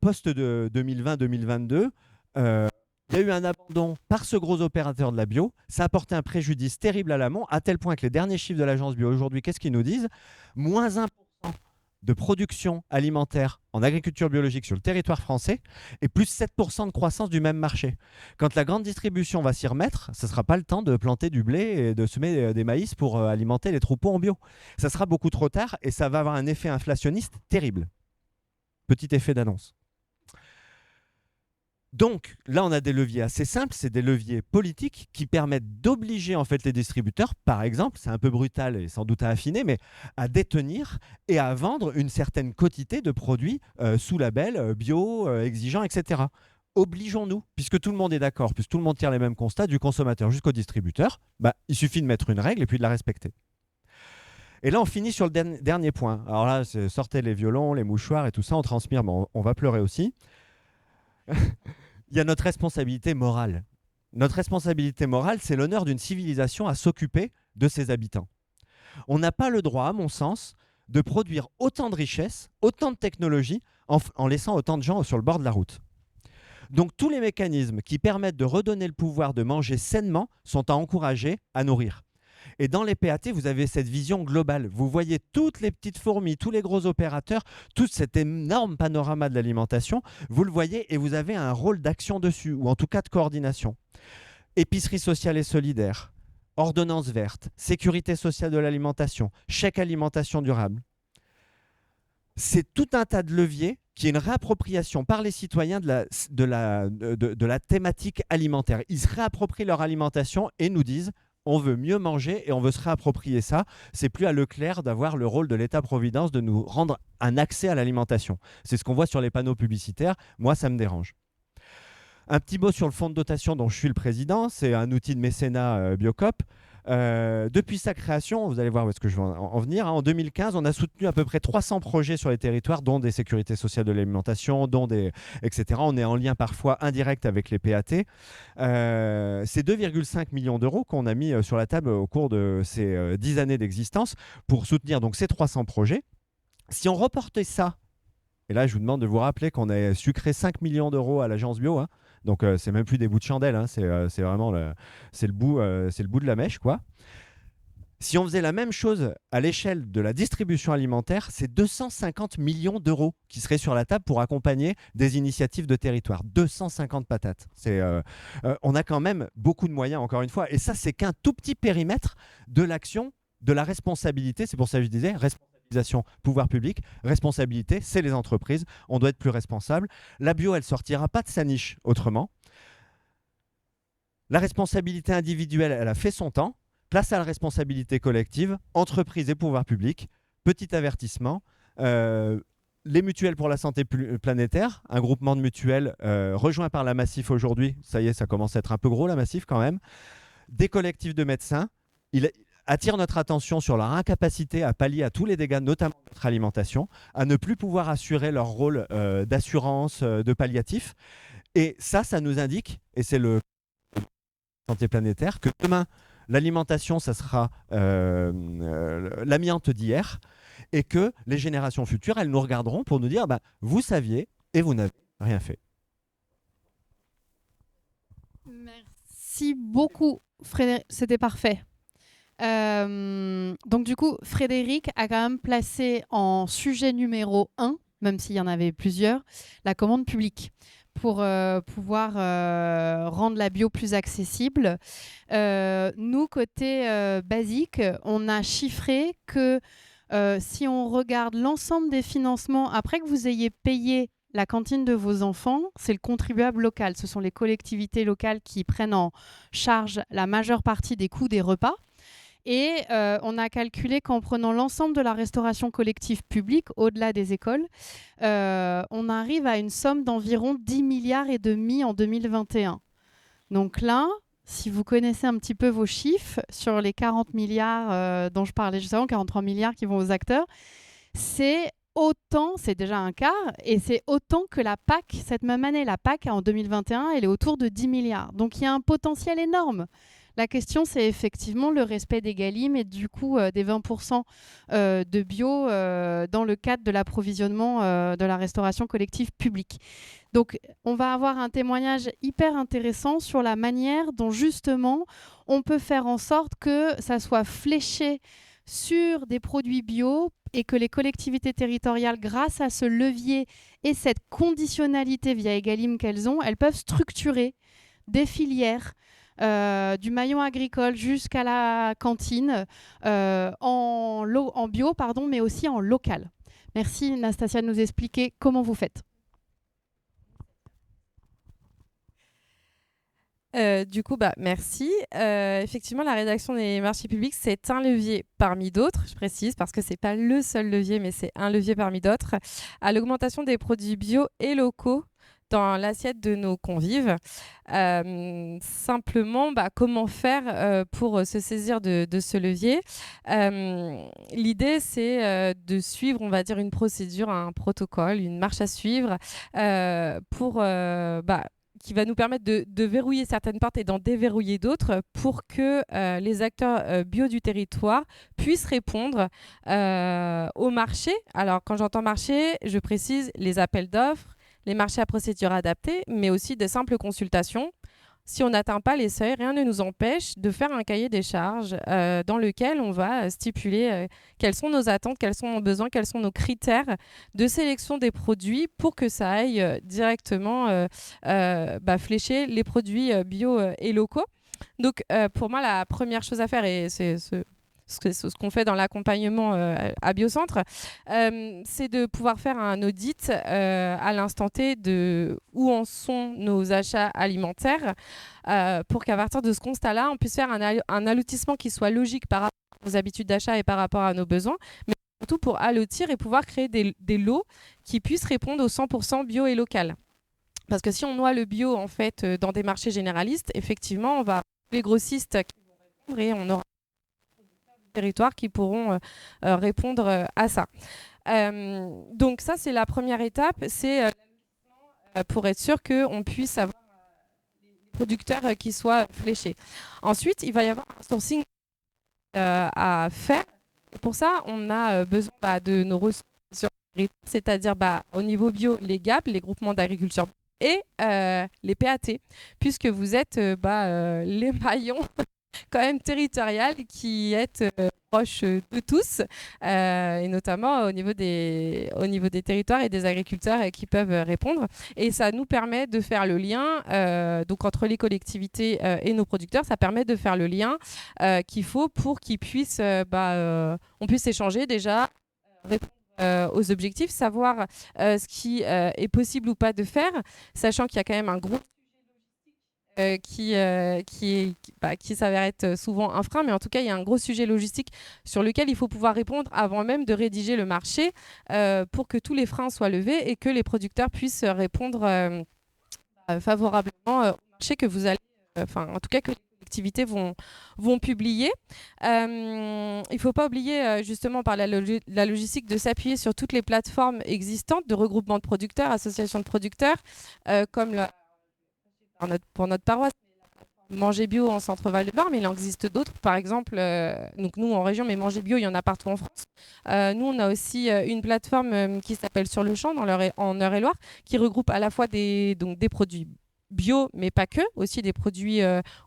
Post de 2020-2022, il y a eu un abandon par ce gros opérateur de la bio. Ça a porté un préjudice terrible à l'amont, à tel point que les derniers chiffres de l'agence bio aujourd'hui, qu'est-ce qu'ils nous disent ? Moins 1% de production alimentaire en agriculture biologique sur le territoire français et plus 7% de croissance du même marché. Quand la grande distribution va s'y remettre, ce ne sera pas le temps de planter du blé et de semer des maïs pour alimenter les troupeaux en bio. Ça sera beaucoup trop tard et ça va avoir un effet inflationniste terrible. Petit effet d'annonce. Donc là, on a des leviers assez simples, c'est des leviers politiques qui permettent d'obliger en fait les distributeurs, par exemple, c'est un peu brutal et sans doute à affiner, mais à détenir et à vendre une certaine quantité de produits sous label bio, exigeants, etc. Obligeons-nous, puisque tout le monde est d'accord, puisque tout le monde tire les mêmes constats, du consommateur jusqu'au distributeur, il suffit de mettre une règle et puis de la respecter. Et là, on finit sur le dernier point. Alors là, sortez les violons, les mouchoirs et tout ça, on transpire, mais on va pleurer aussi. Il y a notre responsabilité morale. Notre responsabilité morale, c'est l'honneur d'une civilisation à s'occuper de ses habitants. On n'a pas le droit, à mon sens, de produire autant de richesses, autant de technologies, en laissant autant de gens sur le bord de la route. Donc tous les mécanismes qui permettent de redonner le pouvoir de manger sainement sont à encourager, à nourrir. Et dans les PAT, vous avez cette vision globale. Vous voyez toutes les petites fourmis, tous les gros opérateurs, tout cet énorme panorama de l'alimentation. Vous le voyez et vous avez un rôle d'action dessus, ou en tout cas de coordination. Épicerie sociale et solidaire, ordonnance verte, sécurité sociale de l'alimentation, chèque alimentation durable. C'est tout un tas de leviers qui est une réappropriation par les citoyens de la thématique alimentaire. Ils se réapproprient leur alimentation et nous disent on veut mieux manger et on veut se réapproprier ça. C'est plus à Leclerc d'avoir le rôle de l'État-providence de nous rendre un accès à l'alimentation. C'est ce qu'on voit sur les panneaux publicitaires. Moi, ça me dérange. Un petit mot sur le fonds de dotation dont je suis le président. C'est un outil de mécénat Biocop. Depuis sa création, vous allez voir où est-ce que je veux en venir. En 2015, on a soutenu à peu près 300 projets sur les territoires, dont des sécurités sociales de l'alimentation, etc. On est en lien parfois indirect avec les PAT. C'est 2,5 millions d'euros qu'on a mis sur la table au cours de ces 10 années d'existence pour soutenir donc ces 300 projets. Si on reportait ça, et là je vous demande de vous rappeler qu'on a sucré 5 millions d'euros à l'agence bio, hein. Donc, c'est même plus des bouts de chandelle, hein. C'est vraiment le bout de la mèche, quoi. Si on faisait la même chose à l'échelle de la distribution alimentaire, c'est 250 millions d'euros qui seraient sur la table pour accompagner des initiatives de territoire. 250 patates. On a quand même beaucoup de moyens, encore une fois. Et ça, c'est qu'un tout petit périmètre de l'action, de la responsabilité. C'est pour ça que je disais responsabilisation, pouvoir public. Responsabilité, c'est les entreprises. On doit être plus responsable. La bio, elle ne sortira pas de sa niche autrement. La responsabilité individuelle, elle a fait son temps. Place à la responsabilité collective, entreprises et pouvoir public. Petit avertissement. Les mutuelles pour la santé planétaire, un groupement de mutuelles rejoint par la Massif aujourd'hui. Ça y est, ça commence à être un peu gros, la Massif quand même. Des collectifs de médecins. Il attire notre attention sur leur incapacité à pallier à tous les dégâts, notamment de notre alimentation, à ne plus pouvoir assurer leur rôle d'assurance, de palliatif. Et ça nous indique, et c'est le santé planétaire, que demain, l'alimentation, ça sera l'amiante d'hier, et que les générations futures, elles nous regarderont pour nous dire vous saviez et vous n'avez rien fait. Merci beaucoup, Frédéric. C'était parfait. Donc du coup, Frédéric a quand même placé en sujet numéro 1, même s'il y en avait plusieurs, la commande publique pour pouvoir rendre la bio plus accessible. Nous, côté basique, on a chiffré que si on regarde l'ensemble des financements, après que vous ayez payé la cantine de vos enfants, c'est le contribuable local. Ce sont les collectivités locales qui prennent en charge la majeure partie des coûts des repas. Et on a calculé qu'en prenant l'ensemble de la restauration collective publique, au-delà des écoles, on arrive à une somme d'environ 10,5 milliards en 2021. Donc là, si vous connaissez un petit peu vos chiffres sur les 40 milliards dont je parlais juste avant, 43 milliards qui vont aux acteurs, c'est autant, c'est déjà un quart, et c'est autant que la PAC cette même année. La PAC, en 2021, elle est autour de 10 milliards. Donc il y a un potentiel énorme. La question, c'est effectivement le respect des Galim et du coup des 20% de bio dans le cadre de l'approvisionnement de la restauration collective publique. Donc, on va avoir un témoignage hyper intéressant sur la manière dont justement on peut faire en sorte que ça soit fléché sur des produits bio et que les collectivités territoriales, grâce à ce levier et cette conditionnalité via Egalim qu'elles ont, elles peuvent structurer des filières du maillon agricole jusqu'à la cantine en bio, mais aussi en local. Merci Nastasia de nous expliquer comment vous faites. Du coup, merci. Effectivement, la rédaction des marchés publics, c'est un levier parmi d'autres, je précise, parce que c'est pas le seul levier, mais c'est un levier parmi d'autres, à l'augmentation des produits bio et locaux dans l'assiette de nos convives. Simplement, comment faire pour se saisir de ce levier? L'idée, c'est de suivre, on va dire, une procédure, un protocole, une marche à suivre pour qui va nous permettre de verrouiller certaines portes et d'en déverrouiller d'autres pour que les acteurs bio du territoire puissent répondre au marché. Alors, quand j'entends marché, je précise les appels d'offres, les marchés à procédure adaptée, mais aussi de simples consultations. Si on n'atteint pas les seuils, rien ne nous empêche de faire un cahier des charges dans lequel on va stipuler quelles sont nos attentes, quels sont nos besoins, quels sont nos critères de sélection des produits pour que ça aille directement flécher les produits bio et locaux. Donc, pour moi, la première chose à faire, et c'est ce qu'on fait dans l'accompagnement à Biocentre, c'est de pouvoir faire un audit à l'instant T de où en sont nos achats alimentaires pour qu'à partir de ce constat-là, on puisse faire un allotissement qui soit logique par rapport aux habitudes d'achat et par rapport à nos besoins, mais surtout pour allotir et pouvoir créer des lots qui puissent répondre au 100% bio et local. Parce que si on noie le bio en fait dans des marchés généralistes, effectivement, on va avoir les grossistes qui vont répondre et on aura territoires qui pourront répondre à ça. Donc ça, c'est la première étape, c'est pour être sûr qu'on puisse avoir des producteurs qui soient fléchés. Ensuite, il va y avoir un sourcing à faire. Et pour ça, on a besoin de nos ressources sur le territoire, c'est-à-dire au niveau bio, les GAP, les groupements d'agriculture, et les PAT, puisque vous êtes les maillons quand même territorial qui est proche de tous et notamment au niveau des territoires et des agriculteurs qui peuvent répondre, et ça nous permet de faire le lien donc entre les collectivités et nos producteurs. Ça permet de faire le lien qu'il faut pour qu'ils puissent on puisse échanger déjà, répondre aux objectifs, savoir ce qui est possible ou pas de faire, sachant qu'il y a quand même un gros qui s'avère être souvent un frein, mais en tout cas, il y a un gros sujet logistique sur lequel il faut pouvoir répondre avant même de rédiger le marché pour que tous les freins soient levés et que les producteurs puissent répondre favorablement au marché que vous allez, en tout cas que les collectivités vont publier. Il ne faut pas oublier justement par la logistique de s'appuyer sur toutes les plateformes existantes de regroupement de producteurs, associations de producteurs, comme pour notre paroisse, Manger Bio en Centre-Val de Loire, mais il en existe d'autres. Par exemple, donc nous en région, mais Manger Bio, il y en a partout en France. Nous, on a aussi une plateforme qui s'appelle Sur le Champ en Eure-et-Loire, qui regroupe à la fois des produits bio, mais pas que, aussi des produits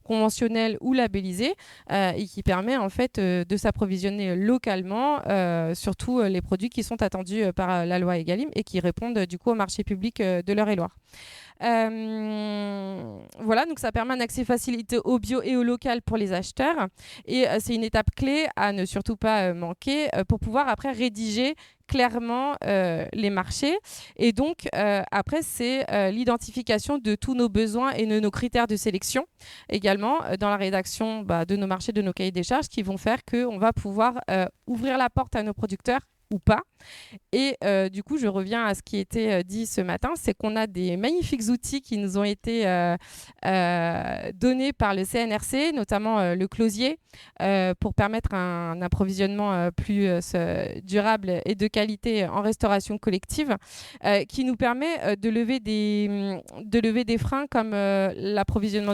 conventionnels ou labellisés, et qui permet en fait de s'approvisionner localement, surtout les produits qui sont attendus par la loi Egalim et qui répondent du coup au marché public de l'Eure-et-Loire. Voilà, donc ça permet un accès facilité au bio et au local pour les acheteurs, et c'est une étape clé à ne surtout pas manquer pour pouvoir après rédiger clairement les marchés. Et donc après, c'est l'identification de tous nos besoins et de nos critères de sélection également dans la rédaction de nos marchés, de nos cahiers des charges, qui vont faire qu'on va pouvoir ouvrir la porte à nos producteurs ou pas. Et du coup, je reviens à ce qui était dit ce matin, c'est qu'on a des magnifiques outils qui nous ont été donnés par le CNRC, notamment le Closier, pour permettre un approvisionnement plus durable et de qualité en restauration collective, qui nous permet de lever des freins comme l'approvisionnement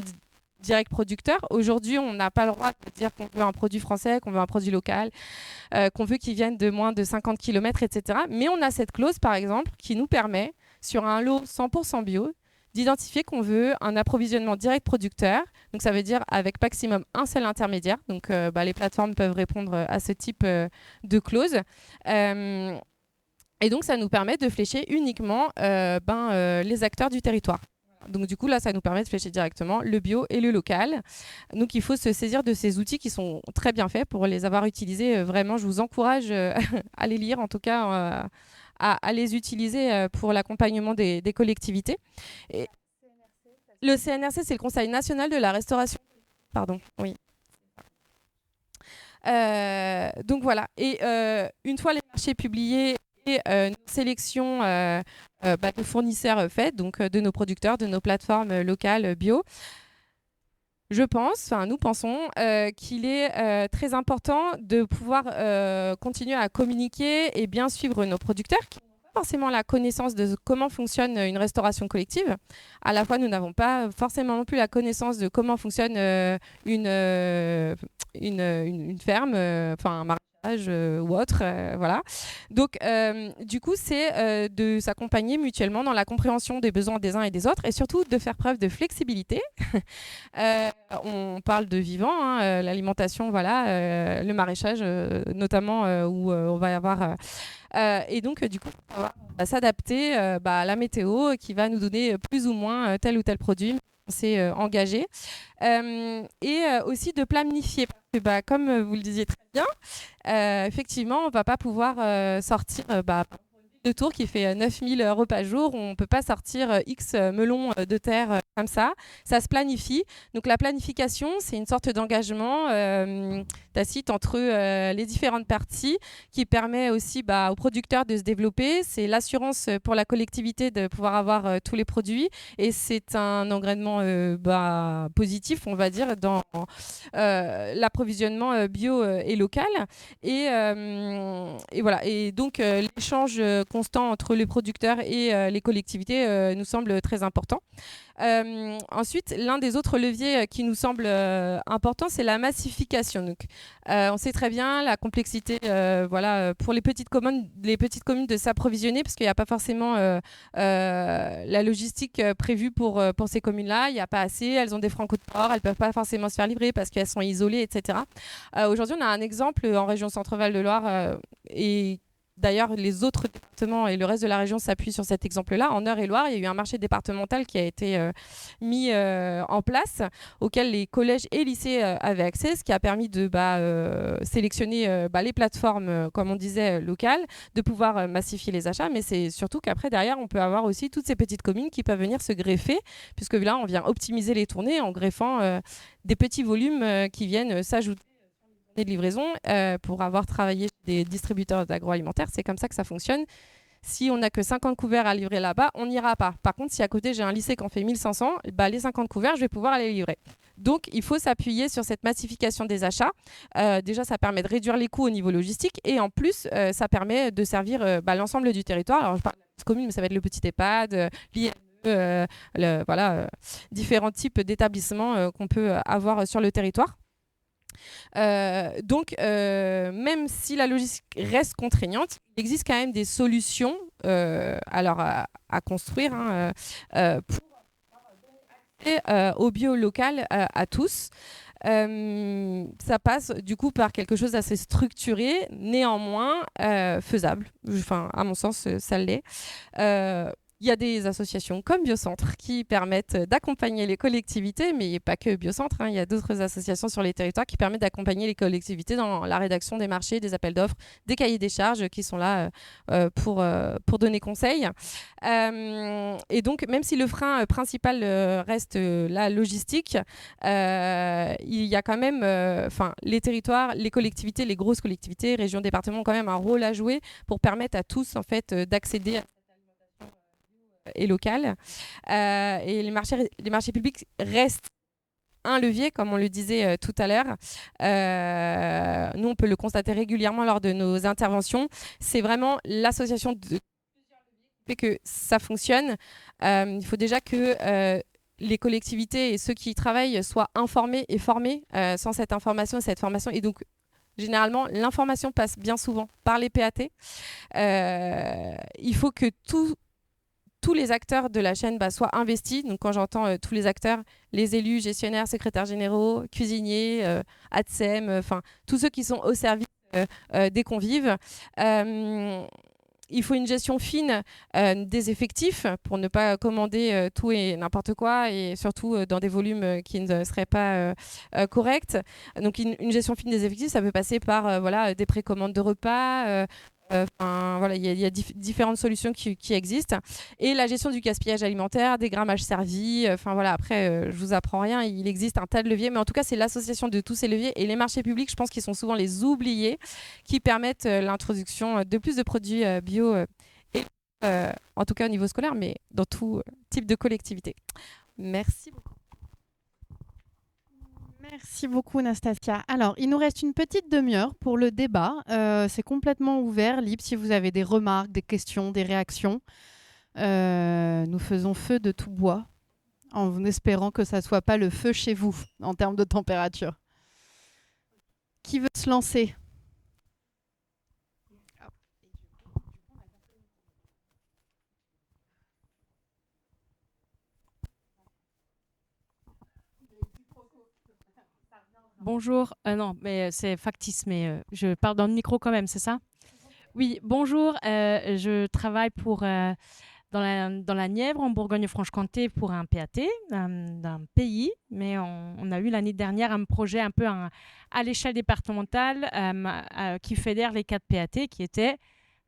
direct producteur. Aujourd'hui, on n'a pas le droit de dire qu'on veut un produit français, qu'on veut un produit local, qu'on veut qu'il vienne de moins de 50 km, etc. Mais on a cette clause, par exemple, qui nous permet, sur un lot 100% bio, d'identifier qu'on veut un approvisionnement direct producteur. Donc, ça veut dire avec maximum un seul intermédiaire. Donc, les plateformes peuvent répondre à ce type de clause. Et donc, ça nous permet de flécher uniquement les acteurs du territoire. Donc du coup, là, ça nous permet de flécher directement le bio et le local. Donc il faut se saisir de ces outils qui sont très bien faits. Pour les avoir utilisés, vraiment, je vous encourage à les lire, en tout cas, à les utiliser pour l'accompagnement des collectivités. Et le CNRC, c'est le Conseil national de la restauration. Pardon, oui. Donc voilà. Et une fois les marchés publiés, une sélection de fournisseurs faite, donc de nos producteurs, de nos plateformes locales bio. Nous pensons qu'il est très important de pouvoir continuer à communiquer et bien suivre nos producteurs qui n'ont pas forcément la connaissance de comment fonctionne une restauration collective. À la fois, nous n'avons pas forcément non plus la connaissance de comment fonctionne une ferme, un maraîchage ou autre, voilà. Donc, du coup, c'est de s'accompagner mutuellement dans la compréhension des besoins des uns et des autres, et surtout de faire preuve de flexibilité. On parle de vivant, l'alimentation, voilà, le maraîchage, notamment, où on va y avoir... et donc, du coup, on va s'adapter à la météo qui va nous donner plus ou moins tel ou tel produit. On s'est engagé. Et aussi de planifier. Parce que, comme vous le disiez très bien, effectivement, on ne va pas pouvoir sortir de Tours qui fait 9000 euros par jour. On ne peut pas sortir X melons de terre comme ça. Ça se planifie. Donc la planification, c'est une sorte d'engagement tacite entre les différentes parties qui permet aussi aux producteurs de se développer. C'est l'assurance pour la collectivité de pouvoir avoir tous les produits. Et c'est un engrainement positif, on va dire, dans l'approvisionnement bio et local. Et voilà. Et donc l'échange constant entre les producteurs et les collectivités nous semble très important. Ensuite, l'un des autres leviers qui nous semble important, c'est la massification. Donc, on sait très bien la complexité pour les petites communes de s'approvisionner parce qu'il n'y a pas forcément la logistique prévue pour ces communes-là. Il n'y a pas assez, elles ont des francs de port, elles ne peuvent pas forcément se faire livrer parce qu'elles sont isolées, etc. Aujourd'hui, on a un exemple en région Centre-Val de Loire et d'ailleurs, les autres départements et le reste de la région s'appuient sur cet exemple-là. En Eure-et-Loire, il y a eu un marché départemental qui a été mis en place, auquel les collèges et lycées avaient accès, ce qui a permis de sélectionner les plateformes, comme on disait, locales, de pouvoir massifier les achats. Mais c'est surtout qu'après, derrière, on peut avoir aussi toutes ces petites communes qui peuvent venir se greffer, puisque là, on vient optimiser les tournées en greffant des petits volumes qui viennent s'ajouter de livraison pour avoir travaillé des distributeurs d'agroalimentaire. C'est comme ça que ça fonctionne. Si on n'a que 50 couverts à livrer là-bas, on n'ira pas. Par contre, si à côté, j'ai un lycée qui en fait 1500, les 50 couverts, je vais pouvoir les livrer. Donc, il faut s'appuyer sur cette massification des achats. Déjà, ça permet de réduire les coûts au niveau logistique et en plus, ça permet de servir l'ensemble du territoire. Alors, je parle de la commune, mais ça va être le petit EHPAD, l'IME, différents types d'établissements qu'on peut avoir sur le territoire. Donc, même si la logistique reste contraignante, il existe quand même des solutions à construire pour donner au bio local à tous. Ça passe du coup par quelque chose d'assez structuré, néanmoins faisable. Enfin, à mon sens, ça l'est. Il y a des associations comme Biocentre qui permettent d'accompagner les collectivités, mais pas que Biocentre, hein, il y a d'autres associations sur les territoires qui permettent d'accompagner les collectivités dans la rédaction des marchés, des appels d'offres, des cahiers des charges qui sont là pour donner conseil. Et donc, même si le frein principal reste la logistique, il y a quand même les territoires, les collectivités, les grosses collectivités, régions, départements ont quand même un rôle à jouer pour permettre à tous en fait, d'accéder à et locale. Et les marchés publics restent un levier, comme on le disait tout à l'heure. Nous, on peut le constater régulièrement lors de nos interventions. C'est vraiment l'association de fait que ça fonctionne. Il faut déjà que les collectivités et ceux qui y travaillent soient informés et formés. Sans cette information et cette formation, et donc généralement, l'information passe bien souvent par les PAT. Il faut que tous les acteurs de la chaîne soient investis. Donc, quand j'entends tous les acteurs, les élus, gestionnaires, secrétaires généraux, cuisiniers, ATSEM, tous ceux qui sont au service des convives. Il faut une gestion fine des effectifs pour ne pas commander tout et n'importe quoi, et surtout dans des volumes qui ne seraient pas corrects. Donc, une gestion fine des effectifs, ça peut passer par des précommandes de repas. Il y a différentes solutions qui existent, et la gestion du gaspillage alimentaire, des grammages servis, après je vous apprends rien, il existe un tas de leviers, mais en tout cas c'est l'association de tous ces leviers, et les marchés publics, je pense qu'ils sont souvent les oubliés, qui permettent l'introduction de plus de produits bio, en tout cas au niveau scolaire, mais dans tout type de collectivité. Merci beaucoup. Merci beaucoup, Nastasia. Alors, il nous reste une petite demi-heure pour le débat. C'est complètement ouvert, libre, si vous avez des remarques, des questions, des réactions. Nous faisons feu de tout bois, en espérant que ça ne soit pas le feu chez vous, en termes de température. Qui veut se lancer ? Bonjour, non, mais c'est factice, mais je parle dans le micro quand même, c'est ça? Oui, bonjour, je travaille dans la Nièvre, en Bourgogne-Franche-Comté, pour un PAT d'un pays, mais on a eu l'année dernière un projet un peu à l'échelle départementale qui fédère les 4 PAT, qui était,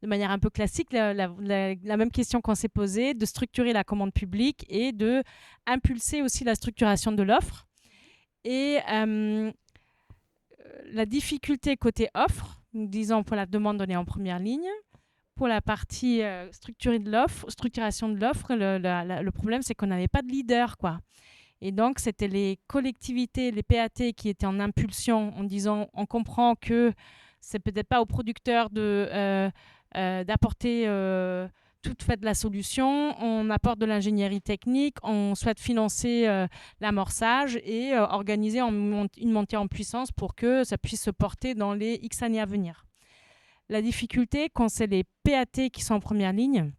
de manière un peu classique, la même question qu'on s'est posée, de structurer la commande publique et de impulser aussi la structuration de l'offre. Et la difficulté côté offre, disons pour la demande, on est en première ligne. Pour la partie structuration de l'offre, le problème, c'est qu'on n'avait pas de leader, quoi. Et donc, c'était les collectivités, les PAT qui étaient en impulsion, en disant, on comprend que c'est peut-être pas aux producteurs d'apporter toute faite de la solution, on apporte de l'ingénierie technique, on souhaite financer l'amorçage et organiser une montée en puissance pour que ça puisse se porter dans les X années à venir. La difficulté, quand c'est les PAT qui sont en première ligne,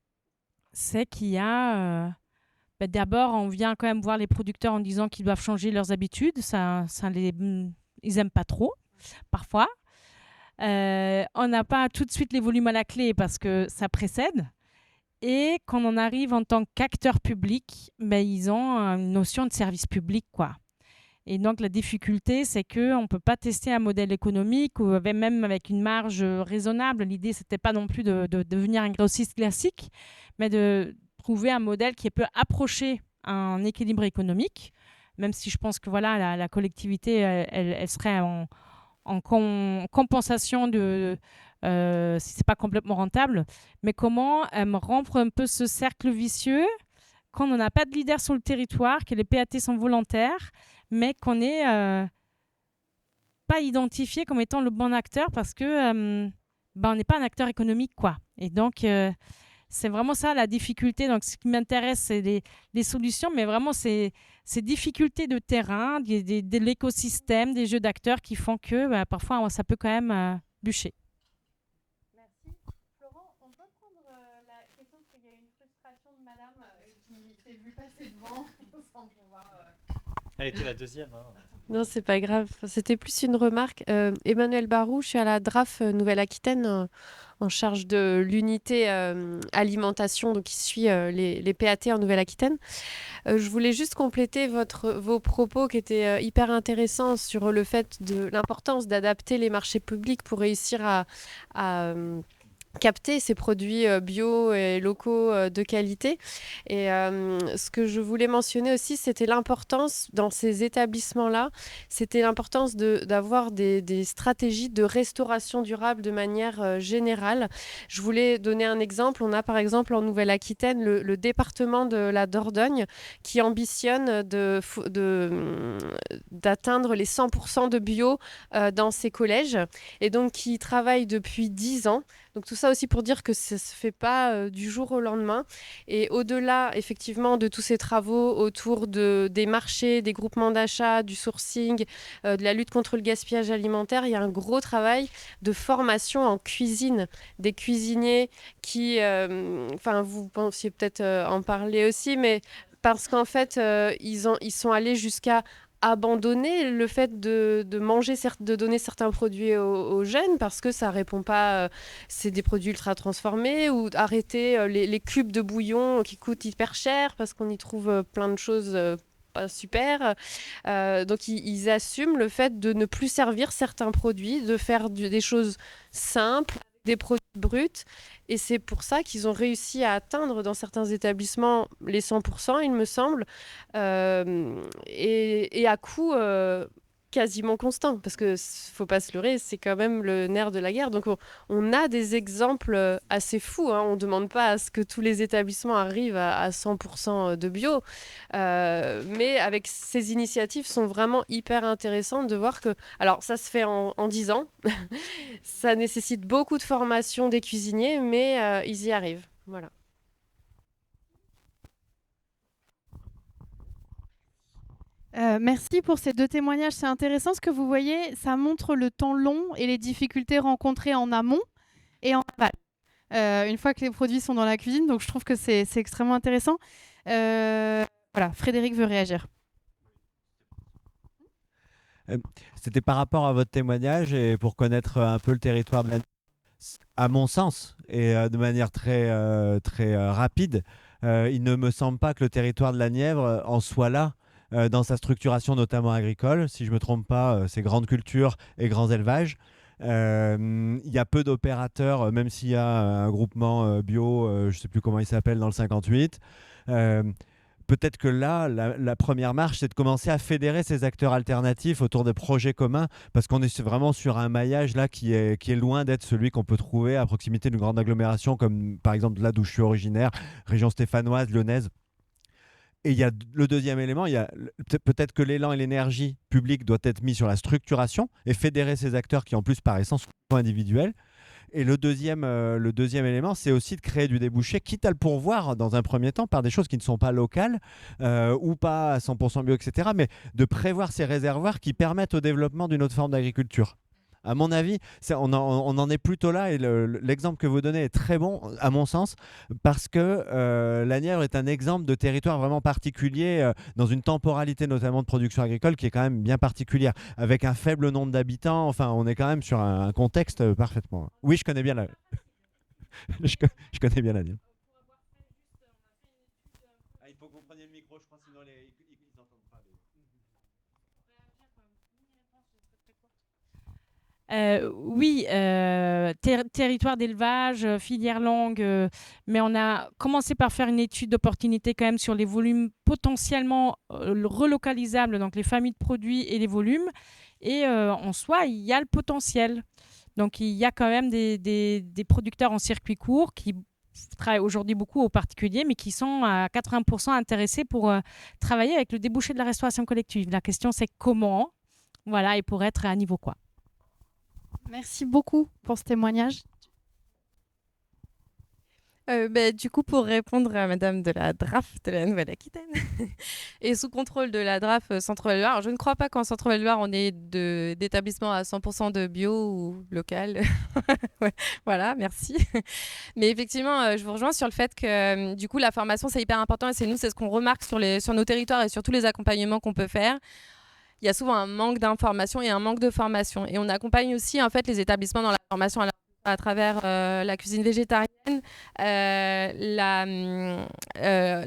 c'est qu'il y a... d'abord, on vient quand même voir les producteurs en disant qu'ils doivent changer leurs habitudes. Ils n'aiment pas trop, parfois. On n'a pas tout de suite les volumes à la clé parce que ça précède. Et quand on arrive en tant qu'acteur public, ils ont une notion de service public, quoi. Et donc, la difficulté, c'est qu'on ne peut pas tester un modèle économique, ou même avec une marge raisonnable. L'idée, ce n'était pas non plus de devenir un grossiste classique, mais de trouver un modèle qui peut approcher un équilibre économique, même si je pense que la collectivité, elle serait en compensation si ce n'est pas complètement rentable. Mais comment rompre un peu ce cercle vicieux quand on n'a pas de leader sur le territoire, que les PAT sont volontaires, mais qu'on n'est pas identifié comme étant le bon acteur parce que on n'est pas un acteur économique, quoi. Et donc, c'est vraiment ça la difficulté. Donc, ce qui m'intéresse, c'est les solutions, mais vraiment, c'est ces difficultés de terrain, de l'écosystème, des jeux d'acteurs qui font que parfois, ça peut quand même bûcher. Merci. Florent, on peut prendre la question parce qu'il y a une frustration de madame qui s'est vue passer devant sans pouvoir... Elle était la deuxième. Hein. Non, c'est pas grave. C'était plus une remarque. Emmanuel Barou, je suis à la DRAF Nouvelle-Aquitaine en charge de l'unité alimentation, donc qui suit les PAT en Nouvelle-Aquitaine. Je voulais juste compléter vos propos qui étaient hyper intéressants sur le fait de l'importance d'adapter les marchés publics pour réussir à capter ces produits bio et locaux de qualité. Et ce que je voulais mentionner aussi, c'était l'importance dans ces établissements-là, c'était l'importance d'avoir des stratégies de restauration durable de manière générale. Je voulais donner un exemple. On a par exemple en Nouvelle-Aquitaine le département de la Dordogne qui ambitionne d'atteindre les 100% de bio dans ses collèges et donc qui travaille depuis 10 ans. Donc tout ça aussi pour dire que ça ne se fait pas du jour au lendemain. Et au-delà, effectivement, de tous ces travaux autour des marchés, des groupements d'achat, du sourcing, de la lutte contre le gaspillage alimentaire, il y a un gros travail de formation en cuisine. Des cuisiniers qui... vous pensiez peut-être en parler aussi, mais parce qu'en fait, ils sont allés jusqu'à abandonner le fait de donner certains produits aux jeunes parce que ça répond pas, c'est des produits ultra transformés, ou arrêter les cubes de bouillon qui coûtent hyper cher parce qu'on y trouve plein de choses pas super. Donc ils assument le fait de ne plus servir certains produits, de faire des choses simples, des produits bruts, et c'est pour ça qu'ils ont réussi à atteindre dans certains établissements les 100%, il me semble, et à coût quasiment constant, parce que faut pas se leurrer, c'est quand même le nerf de la guerre. Donc on a des exemples assez fous, hein. On demande pas à ce que tous les établissements arrivent à 100% de bio, mais avec ces initiatives sont vraiment hyper intéressantes de voir que, alors ça se fait en 10 ans, ça nécessite beaucoup de formation des cuisiniers, mais ils y arrivent. Voilà. Merci pour ces 2 témoignages. C'est intéressant ce que vous voyez. Ça montre le temps long et les difficultés rencontrées en amont et en aval. Une fois que les produits sont dans la cuisine, donc je trouve que c'est extrêmement intéressant. Voilà, Frédéric veut réagir. C'était par rapport à votre témoignage et pour connaître un peu le territoire de la... À mon sens, et de manière très rapide, il ne me semble pas que le territoire de la Nièvre en soit là dans sa structuration, notamment agricole. Si je ne me trompe pas, c'est grandes cultures et grands élevages. Il y a peu d'opérateurs, même s'il y a un groupement bio, je ne sais plus comment il s'appelle, dans le 58. Peut-être que là, la première marche, c'est de commencer à fédérer ces acteurs alternatifs autour de projets communs, parce qu'on est vraiment sur un maillage là qui est loin d'être celui qu'on peut trouver à proximité d'une grande agglomération, comme par exemple là d'où je suis originaire, région stéphanoise, lyonnaise. Et il y a le deuxième élément, il y a peut-être que l'élan et l'énergie publique doivent être mis sur la structuration et fédérer ces acteurs qui en plus par essence sont individuels. Et le deuxième élément, c'est aussi de créer du débouché, quitte à le pourvoir dans un premier temps par des choses qui ne sont pas locales ou pas à 100% bio, etc. Mais de prévoir ces réservoirs qui permettent au développement d'une autre forme d'agriculture. À mon avis, on en est plutôt là, et l'exemple que vous donnez est très bon, à mon sens, parce que la Nièvre est un exemple de territoire vraiment particulier, dans une temporalité notamment de production agricole qui est quand même bien particulière, avec un faible nombre d'habitants. Enfin, on est quand même sur un contexte parfaitement... Oui, je connais bien la... je connais bien la Nièvre. Il faut que vous preniez le micro, je crois, sinon ils n'entendent pas. Oui, territoire d'élevage, filière longue, mais on a commencé par faire une étude d'opportunité quand même sur les volumes potentiellement relocalisables, donc les familles de produits et les volumes. Et en soi, il y a le potentiel. Donc il y a quand même des producteurs en circuit court qui travaillent aujourd'hui beaucoup aux particuliers, mais qui sont à 80% intéressés pour travailler avec le débouché de la restauration collective. La question, c'est comment, voilà, et pour être à niveau quoi. Merci beaucoup pour ce témoignage. Du coup, pour répondre à Madame de la DRAF de la Nouvelle-Aquitaine et sous contrôle de la DRAF Centre-Val-de-Loire, alors je ne crois pas qu'en Centre-Val-de-Loire, on ait d'établissement à 100% de bio ou local. Ouais, voilà, merci. Mais effectivement, je vous rejoins sur le fait que du coup, la formation, c'est hyper important, et c'est ce qu'on remarque sur nos territoires et sur tous les accompagnements qu'on peut faire. Il y a souvent un manque d'information et un manque de formation. Et on accompagne aussi en fait les établissements dans la formation à la à travers la cuisine végétarienne, le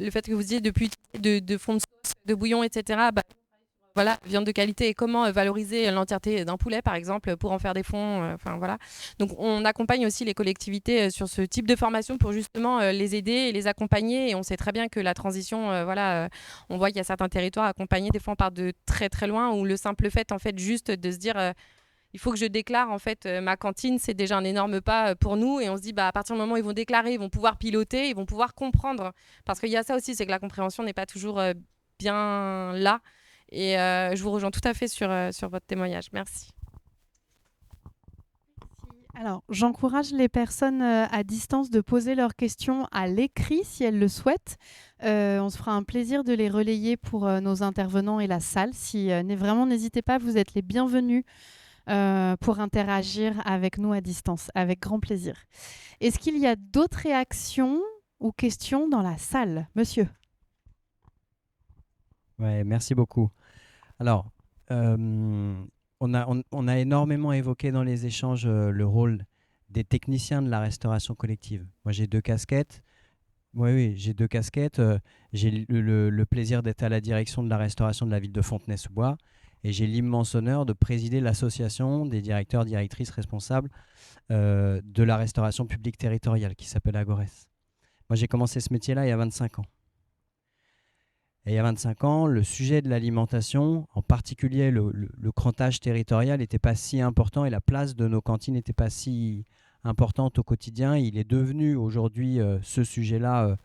fait que vous disiez depuis de fond de sauce, de bouillon, etc. Voilà, viande de qualité et comment valoriser l'entièreté d'un poulet, par exemple, pour en faire des fonds. Enfin voilà. Donc, on accompagne aussi les collectivités sur ce type de formation pour justement les aider et les accompagner. Et on sait très bien que la transition, on voit qu'il y a certains territoires accompagnés des fois on part de très très loin, où le simple fait, en fait, juste de se dire il faut que je déclare en fait ma cantine, c'est déjà un énorme pas pour nous. Et on se dit à partir du moment où ils vont déclarer, ils vont pouvoir piloter, ils vont pouvoir comprendre. Parce qu'il y a ça aussi, c'est que la compréhension n'est pas toujours bien là. Et je vous rejoins tout à fait sur votre témoignage. Merci. Alors, j'encourage les personnes à distance de poser leurs questions à l'écrit si elles le souhaitent. On se fera un plaisir de les relayer pour nos intervenants et la salle. Vraiment, n'hésitez pas, vous êtes les bienvenus pour interagir avec nous à distance, avec grand plaisir. Est-ce qu'il y a d'autres réactions ou questions dans la salle, monsieur? Ouais, merci beaucoup. Alors, on a énormément évoqué dans les échanges le rôle des techniciens de la restauration collective. Moi, j'ai 2 casquettes. Oui, j'ai 2 casquettes. J'ai le plaisir d'être à la direction de la restauration de la ville de Fontenay-sous-Bois et j'ai l'immense honneur de présider l'association des directeurs, directrices responsables de la restauration publique territoriale qui s'appelle Agores. Moi, j'ai commencé ce métier-là il y a 25 ans. Et il y a 25 ans, le sujet de l'alimentation, en particulier le crantage territorial, n'était pas si important et la place de nos cantines n'était pas si importante au quotidien. Il est devenu aujourd'hui ce sujet-là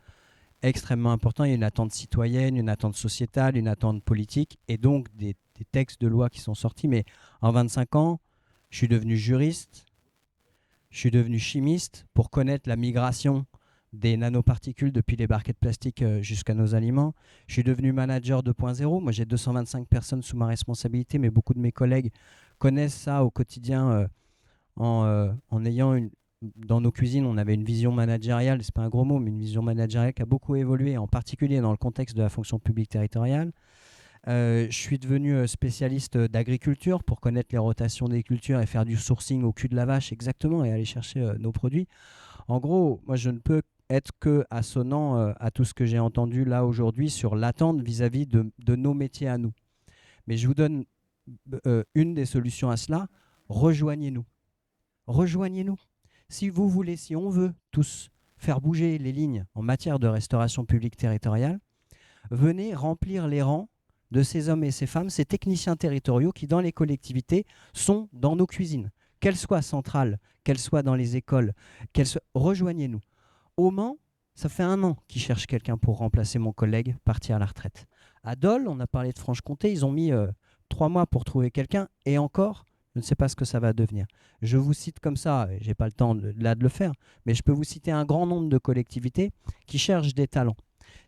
extrêmement important. Il y a une attente citoyenne, une attente sociétale, une attente politique et donc des textes de loi qui sont sortis. Mais en 25 ans, je suis devenu juriste, je suis devenu chimiste pour connaître la migration des nanoparticules depuis les barquettes plastiques jusqu'à nos aliments. Je suis devenu manager 2.0. Moi, j'ai 225 personnes sous ma responsabilité, mais beaucoup de mes collègues connaissent ça au quotidien en ayant dans nos cuisines, on avait une vision managériale, c'est pas un gros mot, mais une vision managériale qui a beaucoup évolué, en particulier dans le contexte de la fonction publique territoriale. Je suis devenu spécialiste d'agriculture pour connaître les rotations des cultures et faire du sourcing au cul de la vache exactement et aller chercher nos produits. En gros, moi, je ne peux être que assonant à tout ce que j'ai entendu là aujourd'hui sur l'attente vis-à-vis de nos métiers à nous. Mais je vous donne une des solutions à cela. Rejoignez-nous. Rejoignez-nous. Si vous voulez, si on veut tous faire bouger les lignes en matière de restauration publique territoriale, venez remplir les rangs de ces hommes et ces femmes, ces techniciens territoriaux qui, dans les collectivités, sont dans nos cuisines. Qu'elles soient centrales, qu'elles soient dans les écoles, rejoignez-nous. Au Mans, ça fait 1 an qu'ils cherchent quelqu'un pour remplacer mon collègue parti à la retraite. À Dole, on a parlé de Franche-Comté, ils ont mis 3 mois pour trouver quelqu'un et encore, je ne sais pas ce que ça va devenir. Je vous cite comme ça, je n'ai pas le temps de le faire, mais je peux vous citer un grand nombre de collectivités qui cherchent des talents.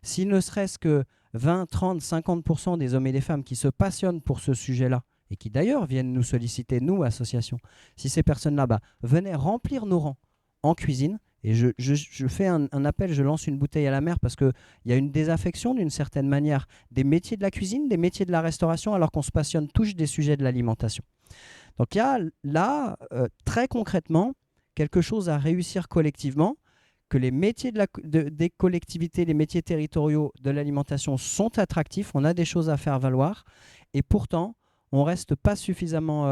Si ne serait-ce que 20, 30, 50% des hommes et des femmes qui se passionnent pour ce sujet-là, et qui d'ailleurs viennent nous solliciter, nous, associations, si ces personnes-là venaient remplir nos rangs en cuisine, et je fais un appel, je lance une bouteille à la mer parce qu'il y a une désaffection d'une certaine manière des métiers de la cuisine, des métiers de la restauration, alors qu'on se passionne tous des sujets de l'alimentation. Donc il y a là, très concrètement, quelque chose à réussir collectivement, que les métiers des collectivités, les métiers territoriaux de l'alimentation sont attractifs, on a des choses à faire valoir, et pourtant, on ne reste pas suffisamment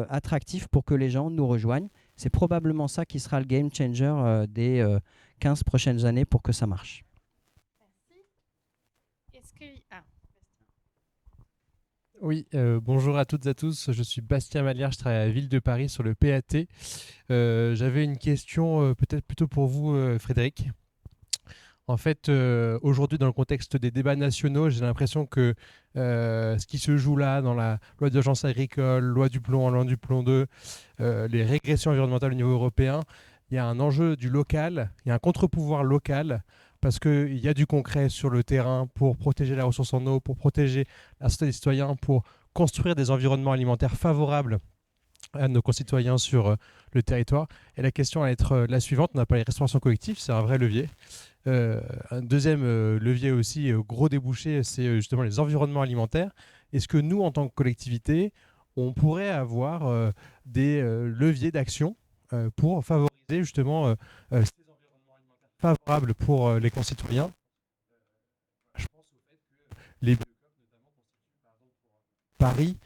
attractif pour que les gens nous rejoignent. C'est probablement ça qui sera le game changer des 15 prochaines années pour que ça marche. Oui, bonjour à toutes et à tous. Je suis Bastien Malière, je travaille à la Ville de Paris sur le PAT. J'avais une question peut-être plutôt pour vous, Frédéric. En fait, aujourd'hui, dans le contexte des débats nationaux, j'ai l'impression que ce qui se joue là, dans la loi d'urgence agricole, loi du plomb 1, loi du plomb 2, les régressions environnementales au niveau européen, il y a un enjeu du local, il y a un contre-pouvoir local, parce qu'il y a du concret sur le terrain pour protéger la ressource en eau, pour protéger la santé des citoyens, pour construire des environnements alimentaires favorables à nos concitoyens sur le territoire. Et la question va être la suivante. On a parlé de restauration collective, c'est un vrai levier. Un deuxième levier aussi, gros débouché, c'est justement les environnements alimentaires. Est-ce que nous, en tant que collectivité, on pourrait avoir des leviers d'action pour favoriser favoriser justement ces environnements alimentaires favorables pour les concitoyens. Je pense au fait que les biocoop, notamment constituent, par exemple, pour Paris,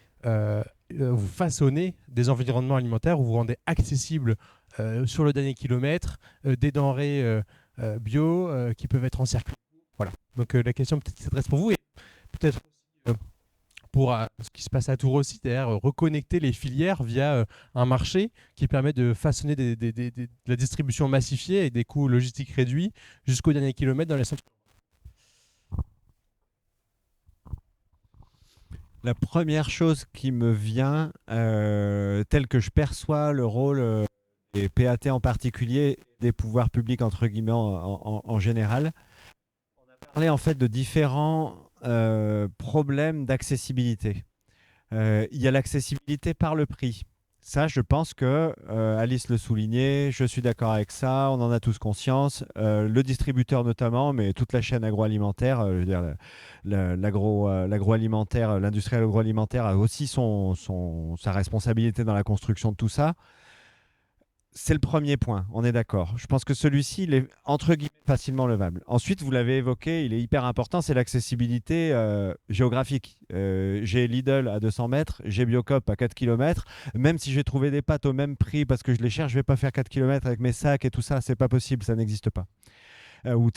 vous façonnez des environnements alimentaires où vous rendez accessible sur le dernier kilomètre des denrées bio qui peuvent être en circuit. Voilà. Donc la question peut-être qui s'adresse pour vous et peut-être aussi pour ce qui se passe à Tours aussi, c'est-à-dire reconnecter les filières via un marché qui permet de façonner de la distribution massifiée et des coûts logistiques réduits jusqu'au dernier kilomètre dans les centres. La première chose qui me vient, telle que je perçois le rôle des PAT en particulier, des pouvoirs publics entre guillemets en général, on a parlé en fait de différents problèmes d'accessibilité. Il y a l'accessibilité par le prix. Ça, je pense que Alice le soulignait, je suis d'accord avec ça, on en a tous conscience, le distributeur notamment, mais toute la chaîne agroalimentaire, je veux dire, l'agroalimentaire, l'industrie agroalimentaire a aussi sa responsabilité dans la construction de tout ça. C'est le premier point, on est d'accord. Je pense que celui-ci, il est entre guillemets facilement levable. Ensuite, vous l'avez évoqué, il est hyper important, c'est l'accessibilité géographique. J'ai Lidl à 200 mètres, j'ai Biocoop à 4 km. Même si j'ai trouvé des pâtes au même prix parce que je les cherche, je ne vais pas faire 4 km avec mes sacs et tout ça, c'est pas possible, ça n'existe pas. Ou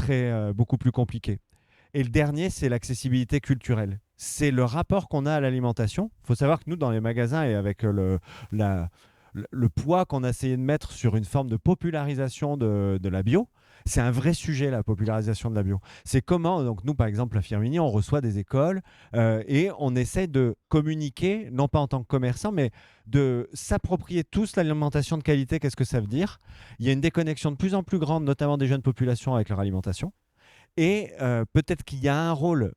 beaucoup plus compliqué. Et le dernier, c'est l'accessibilité culturelle. C'est le rapport qu'on a à l'alimentation. Il faut savoir que nous, dans les magasins et avec le poids qu'on a essayé de mettre sur une forme de popularisation de la bio, c'est un vrai sujet, la popularisation de la bio. C'est comment, donc nous par exemple à Firminy, on reçoit des écoles et on essaie de communiquer, non pas en tant que commerçant, mais de s'approprier tous l'alimentation de qualité. Qu'est-ce que ça veut dire ? Il y a une déconnexion de plus en plus grande, notamment des jeunes populations avec leur alimentation. Et peut-être qu'il y a un rôle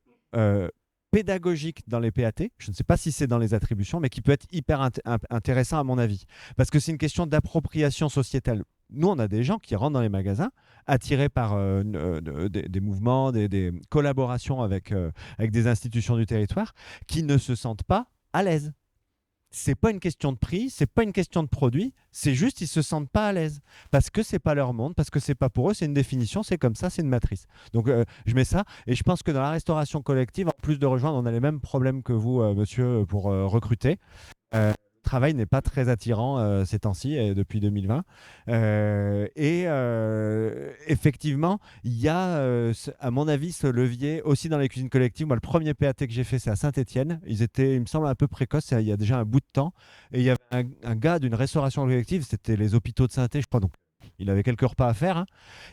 pédagogique dans les PAT, je ne sais pas si c'est dans les attributions, mais qui peut être hyper intéressant à mon avis. Parce que c'est une question d'appropriation sociétale. Nous, on a des gens qui rentrent dans les magasins, attirés par des mouvements, des collaborations avec des institutions du territoire, qui ne se sentent pas à l'aise. C'est pas une question de prix, c'est pas une question de produit, c'est juste ils se sentent pas à l'aise parce que c'est pas leur monde, parce que c'est pas pour eux, c'est une définition, c'est comme ça, c'est une matrice. Donc je mets ça et je pense que dans la restauration collective, en plus de rejoindre, on a les mêmes problèmes que vous, monsieur, pour recruter. Le travail n'est pas très attirant ces temps-ci, depuis 2020. Effectivement, il y a, à mon avis, ce levier aussi dans les cuisines collectives. Moi, le premier PAT que j'ai fait, c'est à Saint-Étienne. Ils étaient, il me semble, un peu précoces. Il y a déjà un bout de temps. Et il y avait un gars d'une restauration collective. C'était les hôpitaux de Saint-Étienne, je crois. Donc, il avait quelques repas à faire, hein.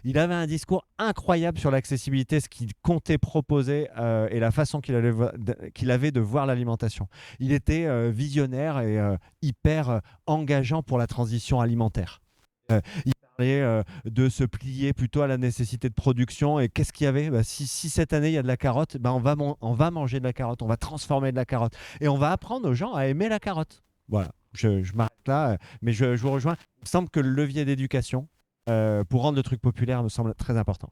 Il avait un discours incroyable sur l'accessibilité, ce qu'il comptait proposer et la façon qu'il avait de voir l'alimentation. Il était visionnaire et hyper engageant pour la transition alimentaire. Il parlait de se plier plutôt à la nécessité de production. Et qu'est-ce qu'il y avait ? Si cette année il y a de la carotte, on va manger de la carotte, on va transformer de la carotte. Et on va apprendre aux gens à aimer la carotte. Voilà, je m'arrête là, mais je vous rejoins. Il me semble que le levier d'éducation pour rendre le truc populaire me semble très important.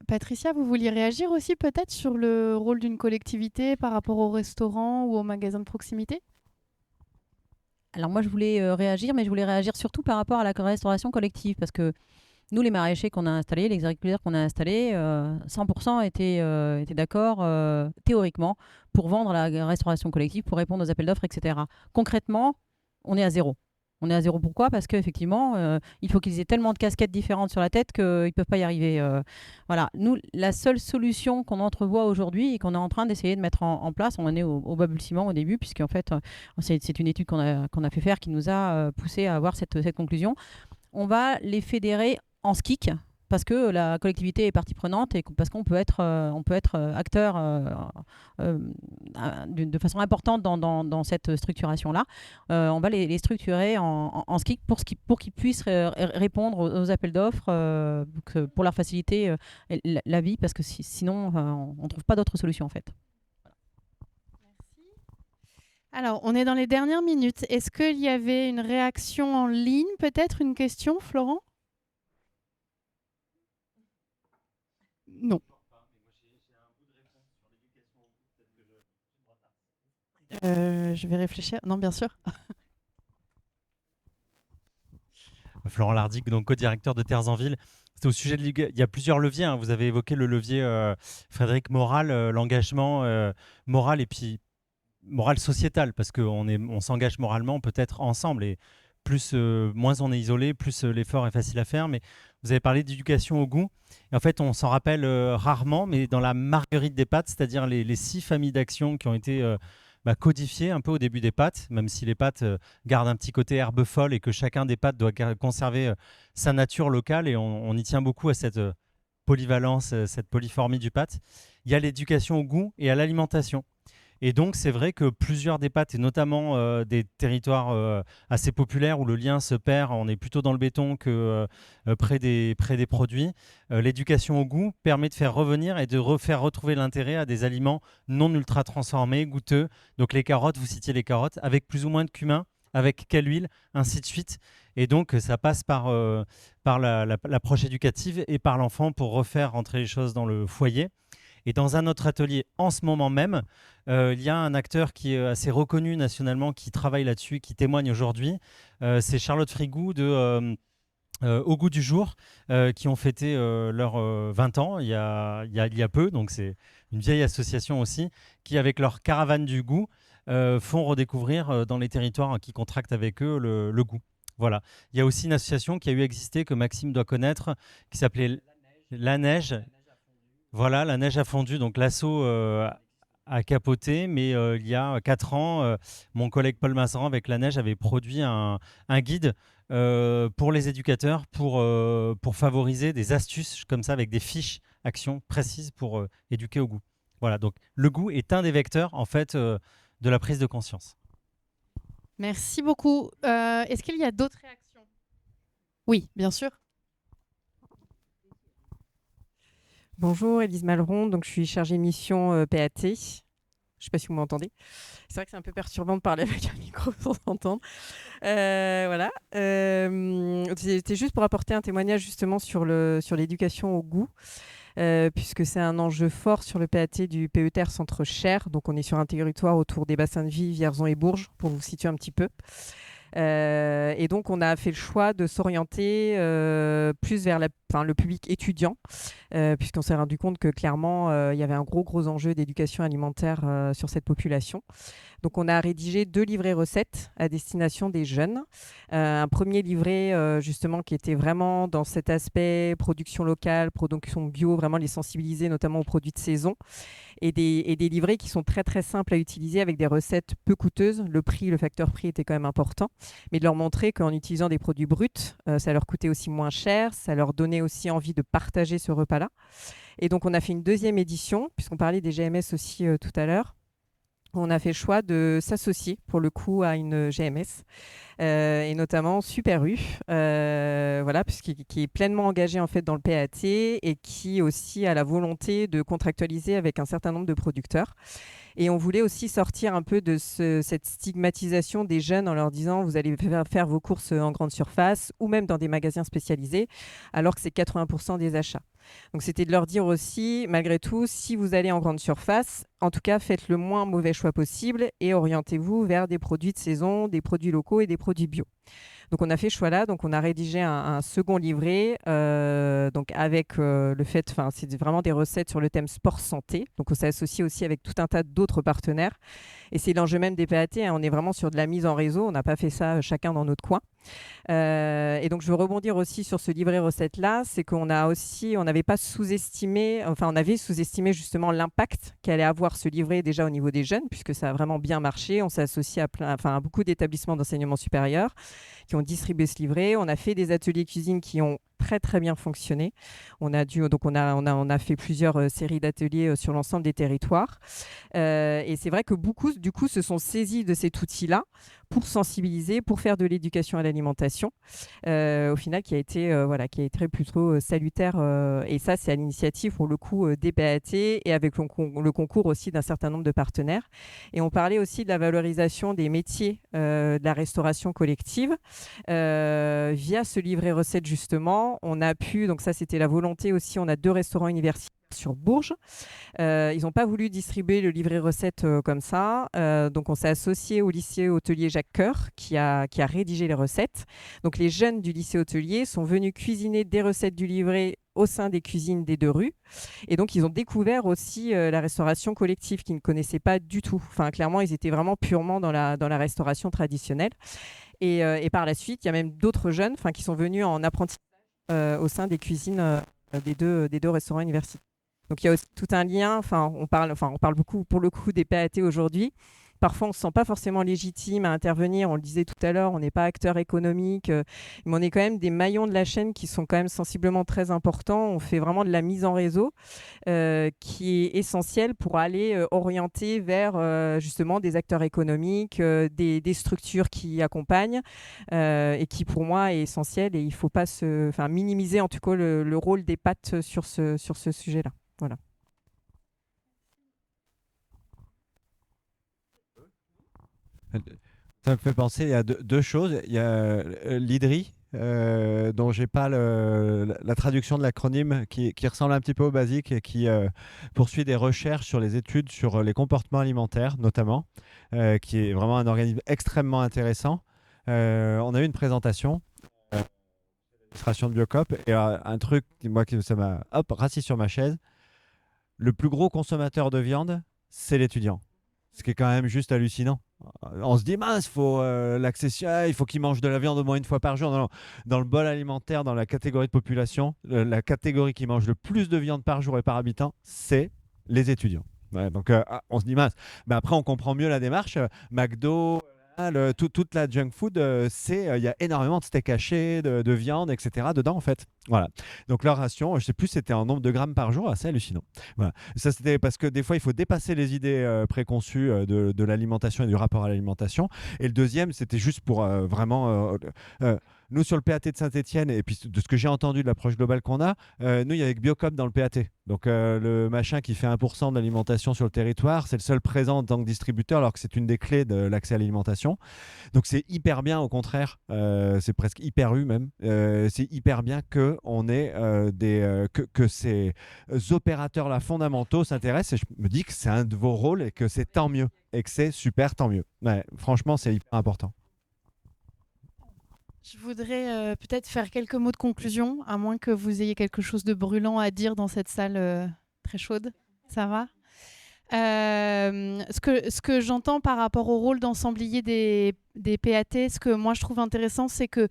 Patricia, vous vouliez réagir aussi peut-être sur le rôle d'une collectivité par rapport au restaurant ou au magasin de proximité ? Alors moi, je voulais réagir, mais je voulais réagir surtout par rapport à la restauration collective, parce que nous, les maraîchers qu'on a installés, les agriculteurs qu'on a installés, 100% étaient d'accord théoriquement pour vendre la restauration collective, pour répondre aux appels d'offres, etc. Concrètement, on est à zéro. On est à zéro pourquoi ? Parce qu'effectivement, il faut qu'ils aient tellement de casquettes différentes sur la tête qu'ils ne peuvent pas y arriver. Voilà. Nous, la seule solution qu'on entrevoit aujourd'hui et qu'on est en train d'essayer de mettre en place, on en est au balbutiement au début, puisqu'en fait, c'est une étude qu'on a fait faire qui nous a poussé à avoir cette conclusion. On va les fédérer en SKIC, parce que la collectivité est partie prenante et parce qu'on peut être acteur de façon importante dans cette structuration-là. On va les structurer en SKIC pour qu'ils puissent répondre aux appels d'offres pour leur faciliter la vie, parce que sinon, on ne trouve pas d'autre solution en fait. Alors, on est dans les dernières minutes. Est-ce qu'il y avait une réaction en ligne, peut-être une question, Florent ? Non. Je vais réfléchir. Non, bien sûr. Florent Lardic, donc co-directeur de Terres en Ville. C'est au sujet de il y a plusieurs leviers, hein. Vous avez évoqué le levier Frédéric moral, l'engagement moral et puis moral sociétal, parce on s'engage moralement peut-être ensemble et moins on est isolé, plus l'effort est facile à faire. Mais vous avez parlé d'éducation au goût. Et en fait, on s'en rappelle rarement, mais dans la Marguerite des pâtes, c'est-à-dire les 6 familles d'actions qui ont été codifiées un peu au début des pâtes, même si les pâtes gardent un petit côté herbe folle et que chacun des pâtes doit conserver sa nature locale, et on y tient beaucoup à cette polyvalence, cette polyformie du pâte. Il y a l'éducation au goût et à l'alimentation. Et donc, c'est vrai que plusieurs des pâtes, et notamment des territoires assez populaires où le lien se perd, on est plutôt dans le béton que près des produits, l'éducation au goût permet de faire revenir et de faire retrouver l'intérêt à des aliments non ultra transformés, goûteux. Donc les carottes, vous citiez les carottes, avec plus ou moins de cumin, avec quelle huile, ainsi de suite. Et donc, ça passe par l'approche éducative et par l'enfant pour refaire rentrer les choses dans le foyer. Et dans un autre atelier, en ce moment même, il y a un acteur qui est assez reconnu nationalement, qui travaille là-dessus, qui témoigne aujourd'hui. C'est Charlotte Frigou de Au goût du jour, qui ont fêté leurs 20 ans il y a peu. Donc c'est une vieille association aussi, qui avec leur caravane du goût font redécouvrir dans les territoires qui contractent avec eux le goût. Voilà. Il y a aussi une association qui a eu existé, que Maxime doit connaître, qui s'appelait La Neige. Voilà, La Neige a fondu. Donc l'asso a capoté, mais il y a 4 ans, mon collègue Paul Masseran avec La Neige avait produit un guide pour les éducateurs pour favoriser des astuces comme ça avec des fiches actions précises pour éduquer au goût. Voilà, donc le goût est un des vecteurs en fait de la prise de conscience. Merci beaucoup. Est-ce qu'il y a d'autres réactions? Oui, bien sûr. Bonjour, Élise Malron, donc je suis chargée mission PAT. Je ne sais pas si vous m'entendez. C'est vrai que c'est un peu perturbant de parler avec un micro sans s'entendre. Voilà. C'était juste pour apporter un témoignage justement sur l'éducation au goût, puisque c'est un enjeu fort sur le PAT du PETR Centre-Cher. Donc on est sur un territoire autour des bassins de vie, Vierzon et Bourges, pour vous situer un petit peu. Et donc, on a fait le choix de s'orienter plus vers le public étudiant, puisqu'on s'est rendu compte que clairement, il y avait un gros enjeu d'éducation alimentaire sur cette population. Donc, on a rédigé 2 livrets recettes à destination des jeunes. Un premier livret, justement, qui était vraiment dans cet aspect production locale, production bio, vraiment les sensibiliser notamment aux produits de saison. Et des livrets qui sont très simples à utiliser avec des recettes peu coûteuses. Le facteur prix était quand même important, mais de leur montrer qu'en utilisant des produits bruts, ça leur coûtait aussi moins cher, ça leur donnait aussi envie de partager ce repas-là. Et donc on a fait une 2e édition, puisqu'on parlait des GMS aussi tout à l'heure. On a fait le choix de s'associer pour le coup à une GMS et notamment Super U, voilà, qui est pleinement engagée en fait dans le PAT et qui aussi a la volonté de contractualiser avec un certain nombre de producteurs. Et on voulait aussi sortir un peu de cette stigmatisation des jeunes en leur disant vous allez faire vos courses en grande surface ou même dans des magasins spécialisés, alors que c'est 80% des achats. Donc c'était de leur dire aussi, malgré tout, si vous allez en grande surface, en tout cas faites le moins mauvais choix possible et orientez-vous vers des produits de saison, des produits locaux et des produits bio. Donc on a fait ce choix-là, donc on a rédigé un second livret, donc avec le fait, c'est vraiment des recettes sur le thème sport santé. Donc on s'est associé aussi avec tout un tas d'autres partenaires. Et c'est l'enjeu même des PAT, hein, on est vraiment sur de la mise en réseau, on n'a pas fait ça chacun dans notre coin. Et donc je veux rebondir aussi sur ce livret recette-là, c'est qu'on n'avait pas sous-estimé, on avait sous-estimé justement l'impact qu'allait avoir ce livret déjà au niveau des jeunes, puisque ça a vraiment bien marché. On s'est associé à beaucoup d'établissements d'enseignement supérieur qui ont distribué ce livret. On a fait des ateliers cuisine qui ont très bien fonctionné. On a fait plusieurs séries d'ateliers sur l'ensemble des territoires. Et c'est vrai que beaucoup, du coup, se sont saisis de cet outil-là pour sensibiliser, pour faire de l'éducation à l'alimentation, au final, qui a été plutôt salutaire. Et ça, c'est à l'initiative, pour le coup, des PAT et avec le concours aussi d'un certain nombre de partenaires. Et on parlait aussi de la valorisation des métiers de la restauration collective via ce livret recette, justement. temps, on a pu, donc ça c'était la volonté aussi, on a 2 restaurants universitaires sur Bourges. Ils n'ont pas voulu distribuer le livret recettes comme ça. Donc on s'est associé au lycée hôtelier Jacques Coeur qui a rédigé les recettes. Donc les jeunes du lycée hôtelier sont venus cuisiner des recettes du livret au sein des cuisines des 2 rues. Et donc, ils ont découvert aussi la restauration collective qu'ils ne connaissaient pas du tout. Enfin, clairement, ils étaient vraiment purement dans la restauration traditionnelle. Et par la suite, il y a même d'autres jeunes qui sont venus en apprentissage au sein des cuisines des deux restaurants universitaires. Donc, il y a aussi tout un lien. On parle beaucoup, pour le coup, des PAT aujourd'hui. Parfois, on ne se sent pas forcément légitime à intervenir. On le disait tout à l'heure, on n'est pas acteur économique, mais on est quand même des maillons de la chaîne qui sont quand même sensiblement très importants. On fait vraiment de la mise en réseau qui est essentielle pour aller orienter vers justement des acteurs économiques, des structures qui accompagnent et qui, pour moi, est essentielle. Et il ne faut pas minimiser en tout cas le rôle des PAT sur ce sujet-là. Voilà. Ça me fait penser, il y a deux choses. Il y a l'IDRI, dont j'ai pas la traduction de l'acronyme, qui ressemble un petit peu au basique et qui poursuit des recherches sur les études sur les comportements alimentaires, notamment, qui est vraiment un organisme extrêmement intéressant. On a eu une présentation l'administration de Biocop et un truc, moi, ça m'a rassis sur ma chaise. Le plus gros consommateur de viande, c'est l'étudiant. Ce qui est quand même juste hallucinant. On se dit, mince, il faut qu'il mange de la viande au moins une fois par jour. Non. Dans le bol alimentaire, dans la catégorie de population, la catégorie qui mange le plus de viande par jour et par habitant, c'est les étudiants. Ouais, donc, on se dit, mince. Mais après, on comprend mieux la démarche. McDo, toute la junk food, il y a énormément de steak haché, de viande, etc. dedans, en fait. Voilà. Donc leur ration, je ne sais plus, c'était en nombre de grammes par jour, assez hallucinant. Voilà. Ça, c'était parce que des fois, il faut dépasser les idées préconçues de l'alimentation et du rapport à l'alimentation. Et le deuxième, c'était juste pour vraiment... nous, sur le PAT de Saint-Etienne, et puis de ce que j'ai entendu de l'approche globale qu'on a, nous, il y a avec Biocop dans le PAT. Donc le machin qui fait 1% de l'alimentation sur le territoire, c'est le seul présent en tant que distributeur, alors que c'est une des clés de l'accès à l'alimentation. Donc c'est hyper bien, au contraire, c'est presque hyper eu même, c'est hyper bien que ces opérateurs-là fondamentaux s'intéressent, et je me dis que c'est un de vos rôles et que c'est tant mieux, et que c'est super, tant mieux. Ouais, franchement, c'est hyper important. Je voudrais peut-être faire quelques mots de conclusion, à moins que vous ayez quelque chose de brûlant à dire dans cette salle très chaude. Ça va ? Ce que j'entends par rapport au rôle d'ensemblier des PAT, ce que moi je trouve intéressant, c'est que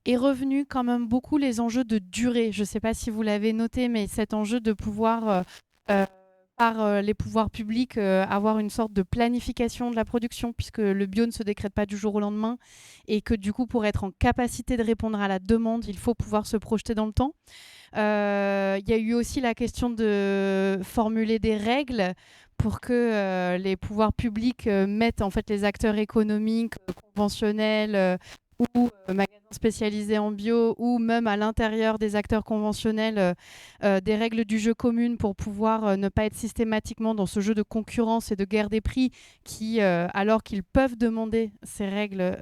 est revenu quand même beaucoup les enjeux de durée. Je ne sais pas si vous l'avez noté, mais cet enjeu de pouvoir, par les pouvoirs publics, avoir une sorte de planification de la production, puisque le bio ne se décrète pas du jour au lendemain, et que du coup, pour être en capacité de répondre à la demande, il faut pouvoir se projeter dans le temps. Il y a eu aussi la question de formuler des règles pour que les pouvoirs publics mettent en fait les acteurs économiques, conventionnels, ou magasins spécialisés en bio, ou même à l'intérieur des acteurs conventionnels, des règles du jeu communes pour pouvoir ne pas être systématiquement dans ce jeu de concurrence et de guerre des prix qui, alors qu'ils peuvent demander ces règles,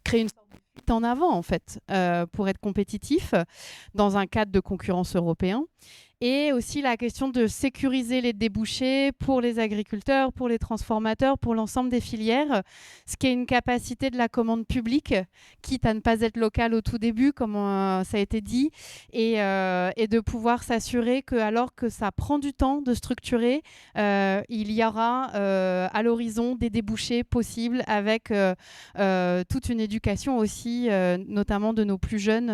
créent une sorte de fuite en avant en fait, pour être compétitifs dans un cadre de concurrence européen. Et aussi la question de sécuriser les débouchés pour les agriculteurs, pour les transformateurs, pour l'ensemble des filières, ce qui est une capacité de la commande publique, quitte à ne pas être locale au tout début, comme ça a été dit, et de pouvoir s'assurer que, alors que ça prend du temps de structurer, il y aura à l'horizon des débouchés possibles avec toute une éducation aussi, notamment de nos plus jeunes,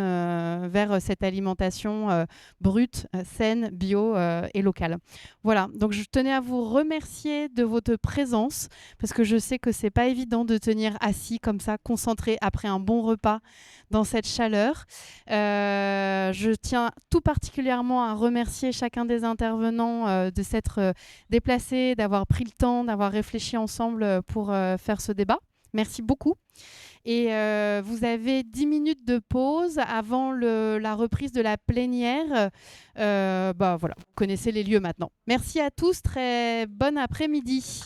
vers cette alimentation brute, saine, bio et locale. Voilà, donc je tenais à vous remercier de votre présence, parce que je sais que c'est pas évident de tenir assis comme ça, concentré après un bon repas dans cette chaleur. Je tiens tout particulièrement à remercier chacun des intervenants de s'être déplacés, d'avoir pris le temps, d'avoir réfléchi ensemble pour faire ce débat. Merci beaucoup. Et vous avez 10 minutes de pause avant la reprise de la plénière. Voilà, vous connaissez les lieux maintenant. Merci à tous, très bon après-midi.